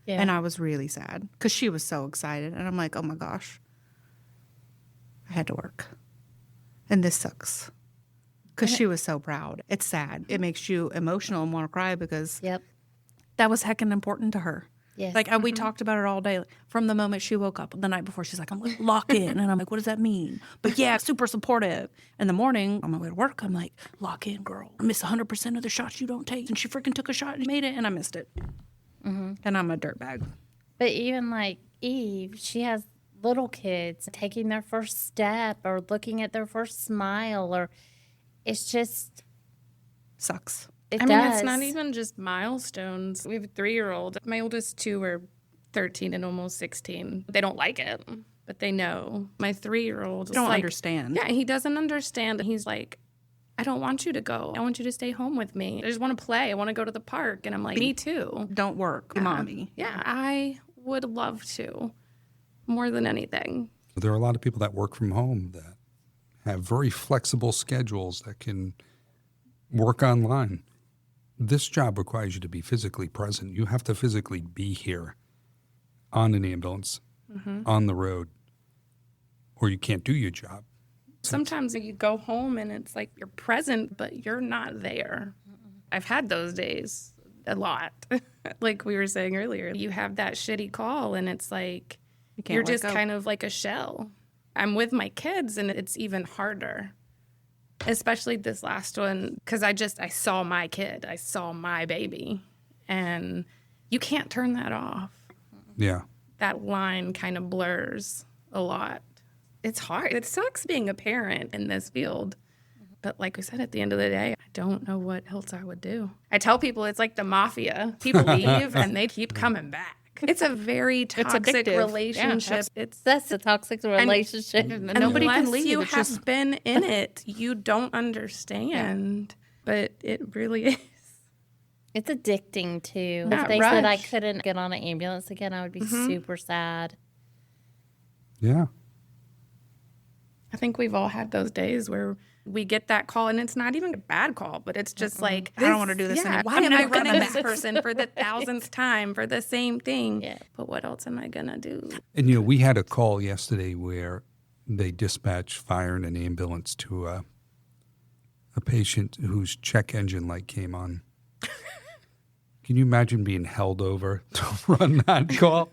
Yeah. And I was really sad because she was so excited. And I'm like, oh my gosh, I had to work. And this sucks because she was so proud. It's sad. It makes you emotional and want to cry because Yep. that was heckin' important to her. Yes. Like, we talked about it all day. From the moment she woke up the night before, she's like, I'm like, lock in. And I'm like, what does that mean? But yeah, super supportive. In the morning, on my way to work, I'm like, lock in, girl. I miss 100% of the shots you don't take. And she freaking took a shot and made it, and I missed it. And I'm a dirtbag. But even like Eve, she has little kids taking their first step or looking at their first smile, or it's just, Sucks. it I does. mean, it's not even just milestones. We have a 3-year-old. My oldest two are 13 and almost 16. They don't like it, but they know. My 3-year-old Don't understand. Yeah, he doesn't understand. He's like, I don't want you to go. I want you to stay home with me. I just want to play. I want to go to the park. And I'm like, me too. Don't work, mommy. Yeah, I would love to more than anything. There are a lot of people that work from home that have very flexible schedules that can work online. This job requires you to be physically present. You have to physically be here on an ambulance, on the road, or you can't do your job. Sometimes you go home and it's like you're present, but you're not there. I've had those days a lot. Like we were saying earlier, you have that shitty call and it's like can't you're let just go. kind of like a shell. I'm with my kids and it's even harder, especially this last one, because I saw my kid. I saw my baby and you can't turn that off. Yeah. That line kind of blurs a lot. It's hard. It sucks being a parent in this field. But like we said, at the end of the day, I don't know what else I would do. I tell people it's like the mafia. People leave and they keep coming back. It's a very toxic addictive. relationship. That's a toxic relationship. And nobody can Unless leave. you It's have just- been in it, you don't understand. But it really is. It's addicting too. That If they said I rush. couldn't get on an ambulance again, I would be super sad. Yeah. I think we've all had those days where we get that call, and it's not even a bad call, but it's just like, I don't wanna do this anymore. Why I'm am I never running coming this back. person for the 1000th time for the same thing? Yeah. But what else am I going to do? And, you know, we had a call yesterday where they dispatched fire and an ambulance to a patient whose check engine light came on. Can you imagine being held over to run that call?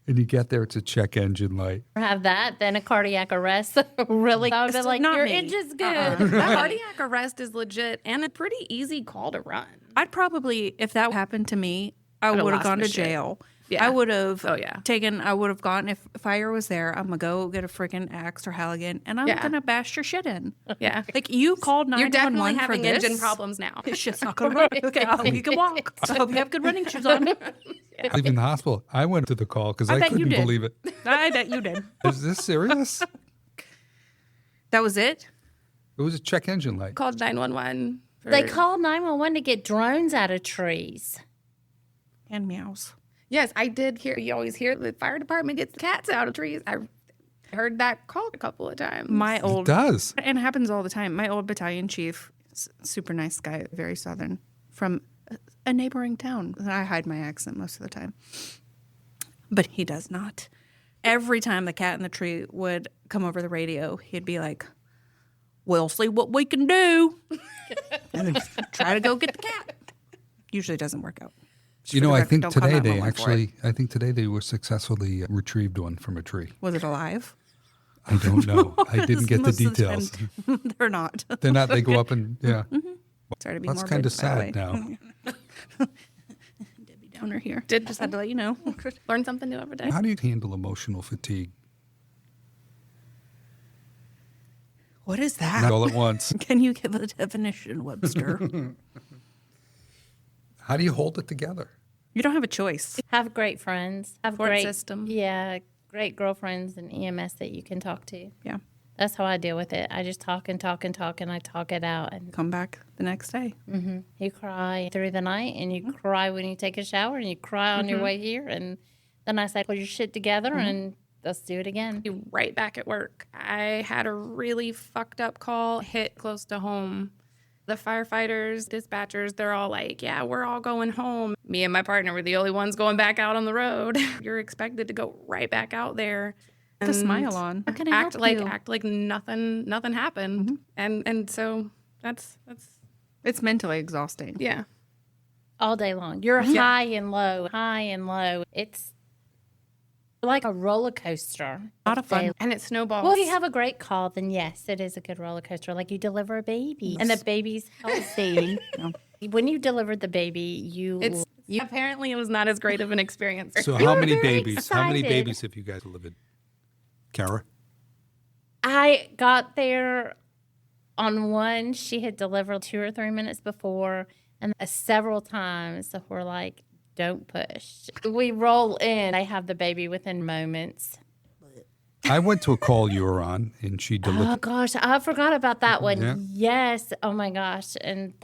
And you get there, it's a check engine light. Have that, then a cardiac arrest. Really, I would be like, not your me. engine's good. A cardiac arrest is legit and a pretty easy call to run. I'd probably, if that happened to me, I I'd have would have lost gone my to shit. jail. Yeah. I would have Oh, yeah. I would have gone, if fire was there, I'm going to go get a freaking axe or Halligan, and I'm Yeah. going to bash your shit in. Yeah. Like, you called 911 You're definitely for having this. engine problems now. This shit's not going to work. Okay, I hope you can walk. I hope you have good running shoes on. Leaving the hospital, I went to the call because I bet you couldn't did. believe it. I bet you did. Is this serious? That was it? It was a check engine light. Called 911. They called 911 to get drones out of trees. And meows. Yes, I did hear. You always hear the fire department gets the cats out of trees. I heard that call a couple of times. My It old, does. and it happens all the time. My old battalion chief, super nice guy, very southern, from a neighboring town. I hide my accent most of the time, but he does not. Every time the cat in the tree would come over the radio, he'd be like, "We'll see what we can do," and then try to go get the cat. Usually doesn't work out. Just You for know, the I record, think don't call today they 911 for it. actually, I think today they were successfully retrieved one from a tree. Was it alive? I don't know. I didn't get the Most of details. time, they're not. They're not. They go up and yeah. Sorry to be That's morbid, kind of by the way. sad now. Debbie Downer here. Did Just had to let you know. learn something new every day. How do you handle emotional fatigue? What is that? Not all at once. Can you give a definition, Webster? How do you hold it together? You don't have a choice. Have great friends. Have Support great system. Yeah, great girlfriends and EMS that you can talk to. Yeah. That's how I deal with it. I just talk and talk and talk, and I talk it out. And Come back the next day. you cry through the night, and you cry when you take a shower, and you cry on your way here. And then I say, "Put your shit together, and let's do it again." Be right back at work. I had a really fucked up call hit close to home. The firefighters, dispatchers, they're all like, yeah, we're all going home. Me and my partner were the only ones going back out on the road. You're expected to go right back out there. With a smile on. How can I Act help like you? act like nothing happened. And so that's It's mentally exhausting. yeah. All day long. You're high and low, high and low. It's like a roller coaster. A lot of fun. And it snowballs. Well, if you have a great call, then yes, it is a good roller coaster. Like you deliver a baby, and the baby's healthy. When you delivered the baby, you apparently it was not as great of an experience. So how were many very babies? How many excited. babies have you guys delivered? Kara? I got there on one. She had delivered 2 or 3 minutes before, and several times we're like, "Don't push." We roll in. I have the baby within moments. I went to a call you were on, and she Oh delivered. gosh, I forgot about that one. Yeah. Yes. Oh my gosh. And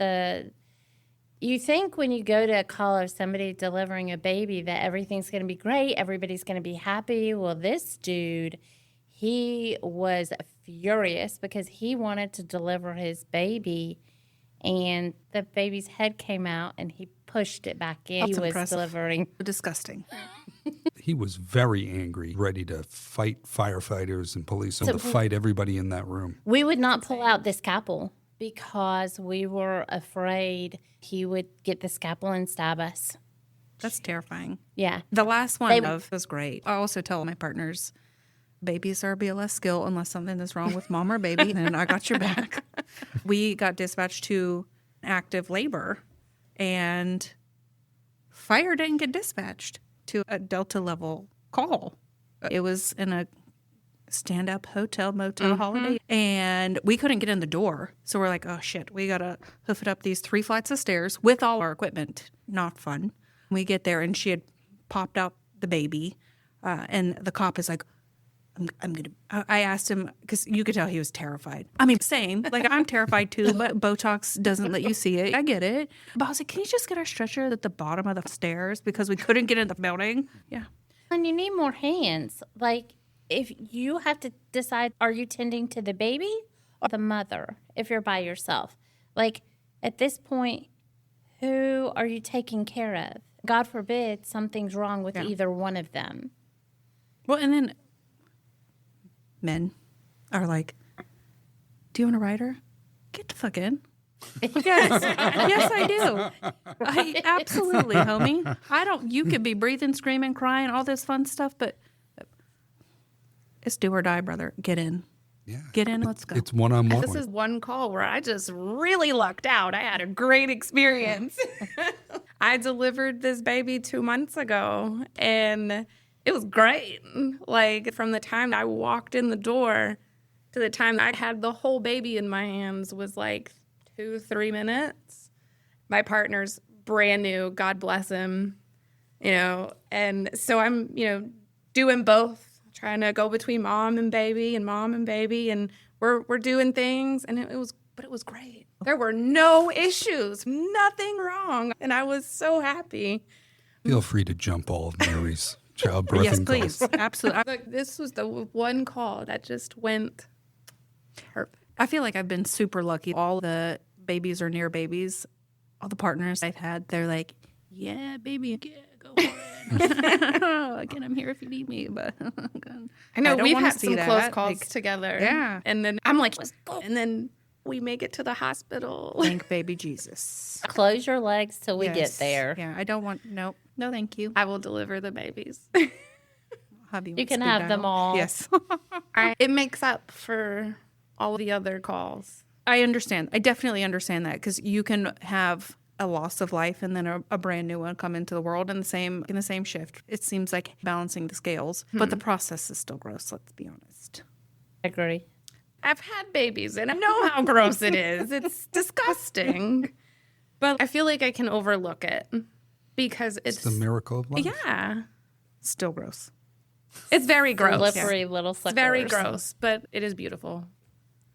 you think when you go to a call of somebody delivering a baby that everything's going to be great, everybody's going to be happy. Well, this dude, he was furious because he wanted to deliver his baby, and the baby's head came out, and he pushed it back in. That's he was impressive. delivering. Disgusting. He was very angry, ready to fight firefighters and police and to fight everybody in that room. We would not pull out the scalpel because we were afraid he would get the scalpel and stab us. That's terrifying. Yeah. The last one They- was great. I also tell my partners, babies are a BLS skill unless something is wrong with mom or baby, and I got your back. We got dispatched to active labor, and fire didn't get dispatched. to a Delta level call. It was in a stand-up hotel motel holiday, and we couldn't get in the door. So we're like, oh shit, we gotta hoof it up these 3 flights of stairs with all our equipment. Not fun. We get there, and she had popped out the baby, and the cop is like, I asked him, because you could tell he was terrified. I mean, same. Like, I'm terrified too, but Botox doesn't let you see it. I get it. But I was like, can you just get our stretcher at the bottom of the stairs because we couldn't get in the building? Yeah. And you need more hands. Like, if you have to decide, are you tending to the baby or the mother if you're by yourself? Like, at this point, who are you taking care of? God forbid something's wrong with either one of them. Well, and then men are like, do you want a rider? Get the fuck in. Yes. Yes, I do. I absolutely, homie. You could be breathing, screaming, crying, all this fun stuff, but it's do or die, brother. Get in. Yeah. Get in, let's go. It's one-on-one. This is one call where I just really lucked out. I had a great experience. I delivered this baby 2 months ago, and it was great. Like, from the time I walked in the door to the time I had the whole baby in my hands was like 2-3 minutes. My partner's brand new, God bless him, and so I'm, doing both, trying to go between mom and baby, and we're doing things, and it was great. There were no issues, nothing wrong, and I was so happy. Feel free to jump all of Mary's childbirthing Yes, calls. please. Absolutely. Look, this was the one call that just went perfect. I feel like I've been super lucky. All the babies or near babies, all the partners I've had, they're like, yeah, baby, yeah, go for it. Again, I'm here if you need me. But I know don't we've wanna had see some that. close calls Like, together. yeah. And then I'm like, let's go. And then we make it to the hospital. Thank baby Jesus. Close your legs till we get Yes. there. Yeah, I don't want, no, thank you. I will deliver the babies. I'll have You on can speed have them dial. all. Yes. It makes up for all the other calls. I understand. I definitely understand that because you can have a loss of life and then a brand new one come into the world in the same shift. It seems like balancing the scales, but the process is still gross. Let's be honest. I agree. I've had babies and I know how gross it is. It's disgusting. But I feel like I can overlook it because It's the miracle of life. Yeah. Still gross. It's very gross. Slippery little suckers. It's very gross, but it is beautiful.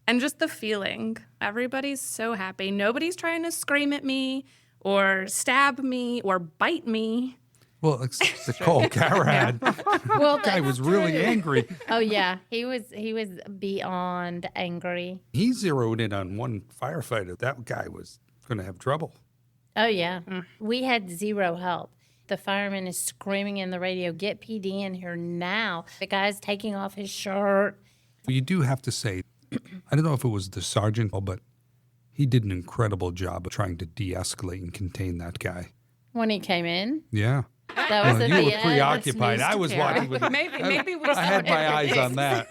And just the feeling. Everybody's so happy. Nobody's trying to scream at me or stab me or bite me. Well, it's the call Carra had. Well, The guy was really angry. Oh yeah, he was beyond angry. He zeroed in on one firefighter. That guy was going to have trouble. Oh yeah, we had zero help. The fireman is screaming in the radio, "Get PD in here now!" The guy's taking off his shirt. You do have to say, I don't know if it was the sergeant, but he did an incredible job of trying to de-escalate and contain that guy. When he came in, Yeah. that was Well, at you the were end. preoccupied. news I to was Carra. watching with Maybe we I had my eyes on that.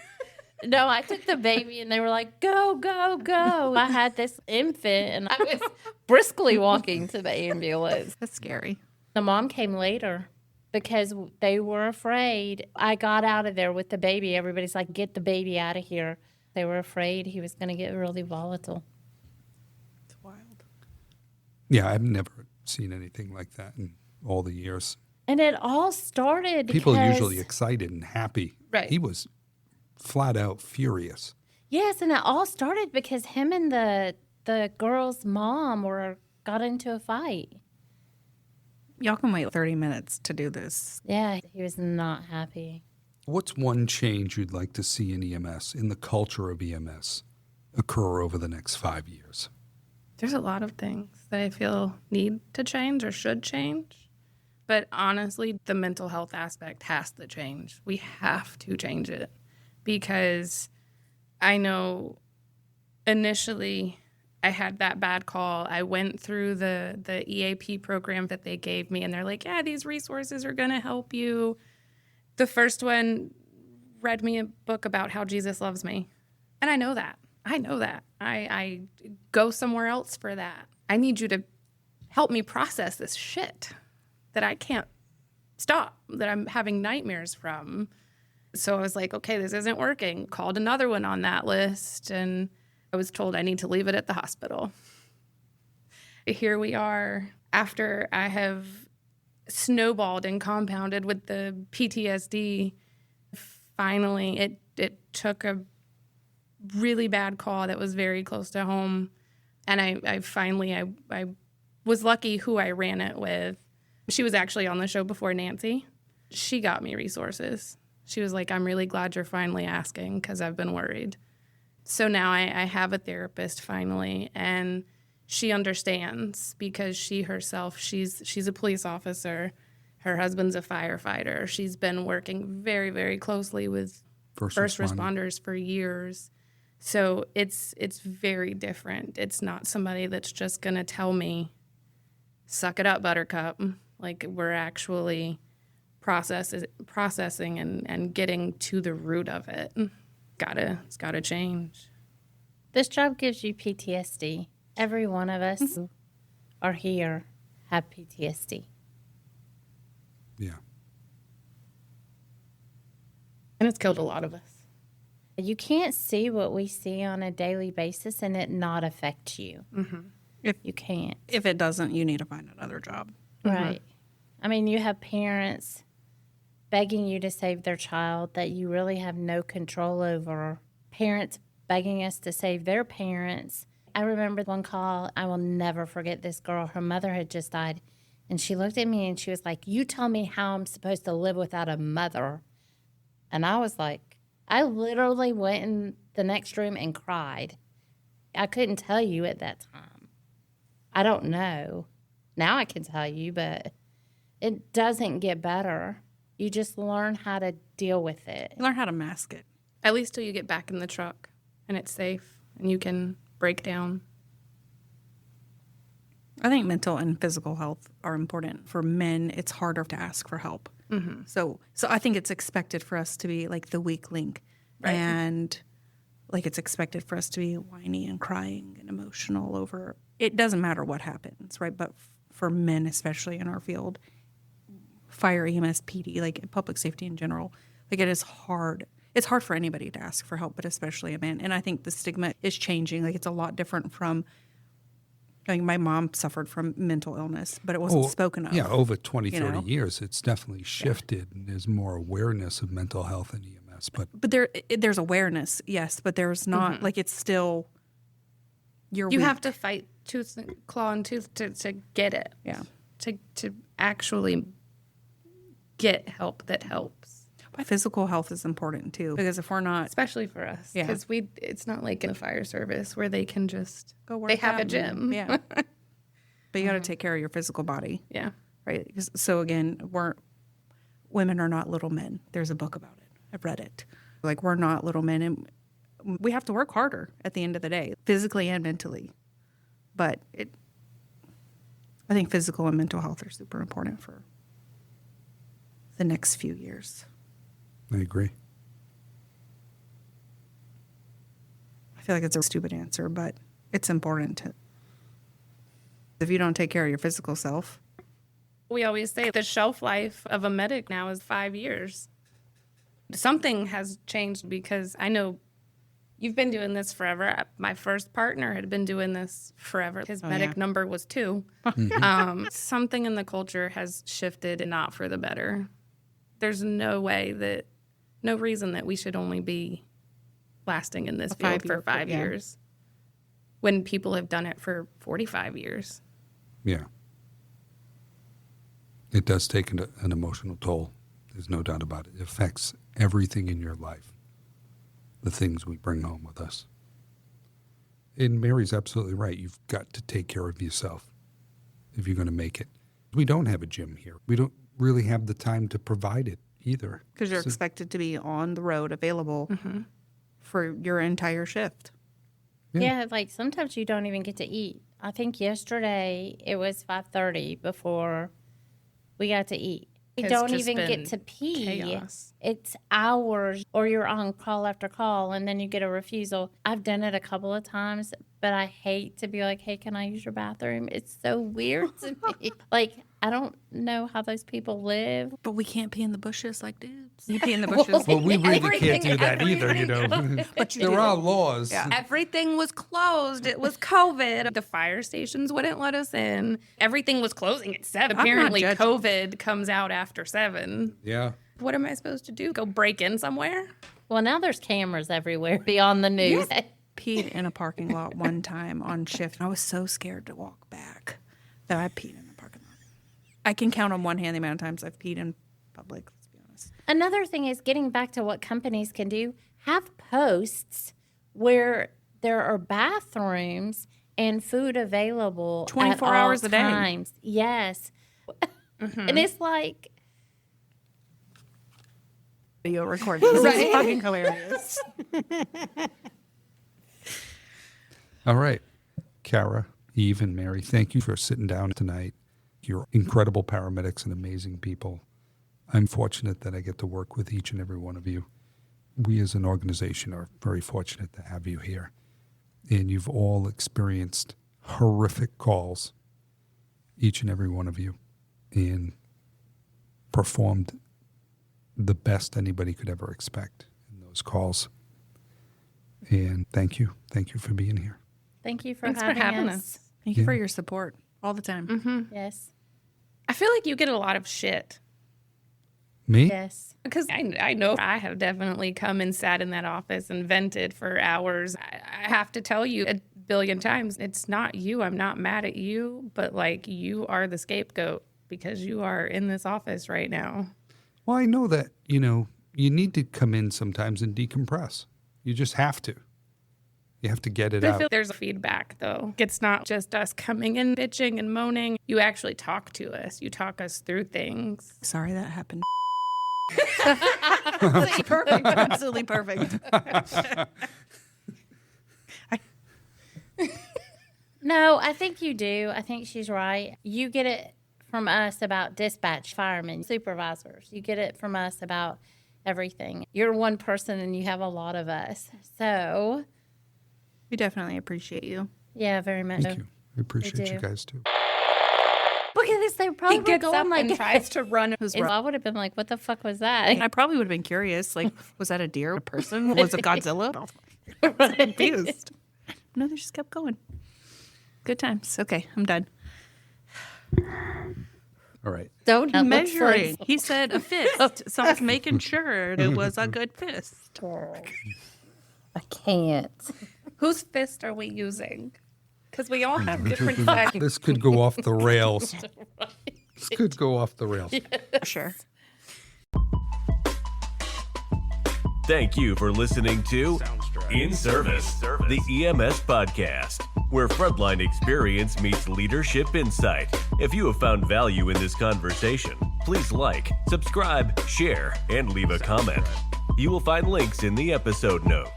No, I took the baby and they were like, "Go, go, go!" I had this infant and I was briskly walking to the ambulance. That's scary. The mom came later because they were afraid. I got out of there with the baby. Everybody's like, "Get the baby out of here." They were afraid he was going to get really volatile. It's wild. Yeah, I've never seen anything like that in all the years. And it all started People are because, usually excited and happy. Right. He was flat out furious. Yes, and it all started because him and the girl's mom got into a fight. Y'all can wait 30 minutes to do this. Yeah, he was not happy. What's one change you'd like to see in EMS, in the culture of EMS, occur over the next 5 years? There's a lot of things that I feel need to change or should change. But honestly, the mental health aspect has to change. We have to change it because I know initially I had that bad call. I went through the EAP program that they gave me, and they're like, yeah, these resources are going to help you. The first one read me a book about how Jesus loves me. And I know that. I go somewhere else for that. I need you to help me process this shit that I can't stop, that I'm having nightmares from. So I was like, okay, this isn't working. Called another one on that list, and I was told I need to leave it at the hospital. Here we are after I have snowballed and compounded with the PTSD. Finally, it took a really bad call that was very close to home. And I finally was lucky who I ran it with. She was actually on the show before Nancy. She got me resources. She was like, I'm really glad you're finally asking because I've been worried. So now I have a therapist finally, and she understands because she herself, she's a police officer. Her husband's a firefighter. She's been working very, very closely with first responders for years. So it's very different. It's not somebody that's just going to tell me, suck it up, buttercup. Like, we're actually processing and getting to the root of it. It's gotta change. This job gives you PTSD. Every one of us are here have PTSD. Yeah. And it's killed a lot of us. You can't see what we see on a daily basis and it not affect you. You can't. If it doesn't, you need to find another job. Right. I mean, you have parents begging you to save their child that you really have no control over. Parents begging us to save their parents. I remember one call, I will never forget this girl. Her mother had just died. And she looked at me and she was like, you tell me how I'm supposed to live without a mother. And I was like, I literally went in the next room and cried. I couldn't tell you at that time. I don't know. Now I can tell you, but it doesn't get better. You just learn how to deal with it. Learn how to mask it. At least till you get back in the truck and it's safe and you can break down. I think mental and physical health are important. For men, it's harder to ask for help. So I think it's expected for us to be like the weak link. Right. And like it's expected for us to be whiny and crying and emotional over. It doesn't matter what happens, right? But for men, especially in our field, fire, EMS, PD, like public safety in general, like it is hard. It's hard for anybody to ask for help, but especially a man. And I think the stigma is changing. Like it's a lot different from, like my mom suffered from mental illness, but it wasn't spoken of. Yeah, over 20, 30 know? years, it's definitely shifted. And there's more awareness of mental health in EMS. But there's awareness, yes, but there's not, like it's still, You weak. have to fight claw and tooth to get it. Yeah. To actually get help that helps. But physical health is important too, because if we're not, Especially for us. Yeah. Because it's not like in the fire service where they can just go work they have out a gym. Yeah. But you got to take care of your physical body, Yeah. right? So again, women are not little men. There's a book about it. I've read it. Like we're not little men, and we have to work harder at the end of the day, physically and mentally. But I think physical and mental health are super important for the next few years. I agree. I feel like it's a stupid answer, but it's important. If you don't take care of your physical self. We always say the shelf life of a medic now is 5 years. Something has changed because I know you've been doing this forever. My first partner had been doing this forever. His medic number was 2. Something in the culture has shifted and not for the better. There's no reason that we should only be lasting in this field for 5 years when people have done it for 45 years. Yeah. It does take an emotional toll. There's no doubt about it. It affects everything in your life, the things we bring home with us. And Mary's absolutely right. You've got to take care of yourself if you're going to make it. We don't have a gym here. We don't really have the time to provide it either. Because you're expected to be on the road, available for your entire shift. Yeah, like sometimes you don't even get to eat. I think yesterday it was 5:30 before we got to eat. You It's don't just even been get to pee. chaos. It's hours, or you're on call after call, and then you get a refusal. I've done it a couple of times, but I hate to be like, hey, can I use your bathroom? It's so weird to me. Like, I don't know how those people live. But we can't pee in the bushes like dudes. You pee in the bushes. Well, we really Everything- can't do that either, you know. But you There do. are laws. Yeah. Everything was closed. It was COVID. The fire stations wouldn't let us in. Everything was closing at 7. not Apparently, judging. COVID comes out after 7. Yeah. What am I supposed to do? Go break in somewhere? Well, now there's cameras everywhere beyond the news. Peed in a parking lot one time on shift. I was so scared to walk back that I peed in the parking lot. I can count on one hand the amount of times I've peed in public, let's be honest. Another thing is getting back to what companies can do, have posts where there are bathrooms and food available 24 at hours all a day. times. Yes. And it's like, Video recording. This is fucking hilarious. All right. Carra, Eve, and Mary, thank you for sitting down tonight. You're incredible paramedics and amazing people. I'm fortunate that I get to work with each and every one of you. We as an organization are very fortunate to have you here. And you've all experienced horrific calls, each and every one of you, and performed the best anybody could ever expect in those calls. And thank you. Thank you for being here. thank you for Thanks for having having us. us. Thank you for Yeah. your support all the time. Yes. I feel like you get a lot of shit. Me? Yes. Because I know I have definitely come and sat in that office and vented for hours. I have to tell you a billion times, it's not you. I'm not mad at you, but like you are the scapegoat because you are in this office right now. Well, I know that, you need to come in sometimes and decompress. You just have to. You have to get it I out. feel there's feedback though. It's not just us coming in bitching and moaning. You actually talk to us. You talk us through things. Sorry that happened. Perfect. Absolutely perfect. No, I think you do. I think she's right. You get it from us about dispatch, firemen, supervisors. You get it from us about everything. You're one person and you have a lot of us. So, We definitely appreciate you. yeah, very much. Thank you. I appreciate you do. guys too. Look at this. They probably He gets going up like and tries to run. And I would have been like, what the fuck was that? I probably would have been curious. Like, was that a deer? A person? Was it Godzilla? I was confused. No, they just kept going. Good times. Okay, I'm done. All right. Don't look Measuring. for- He said a fist. So I was making sure it was a good fist. I can't. Whose fist are we using? Because we all have different sizes. This could go off the rails. This could go off the rails. Sure. Thank you for listening to In Service, the EMS Podcast, where frontline experience meets leadership insight. If you have found value in this conversation, please like, subscribe, share, and leave a comment. You will find links in the episode notes.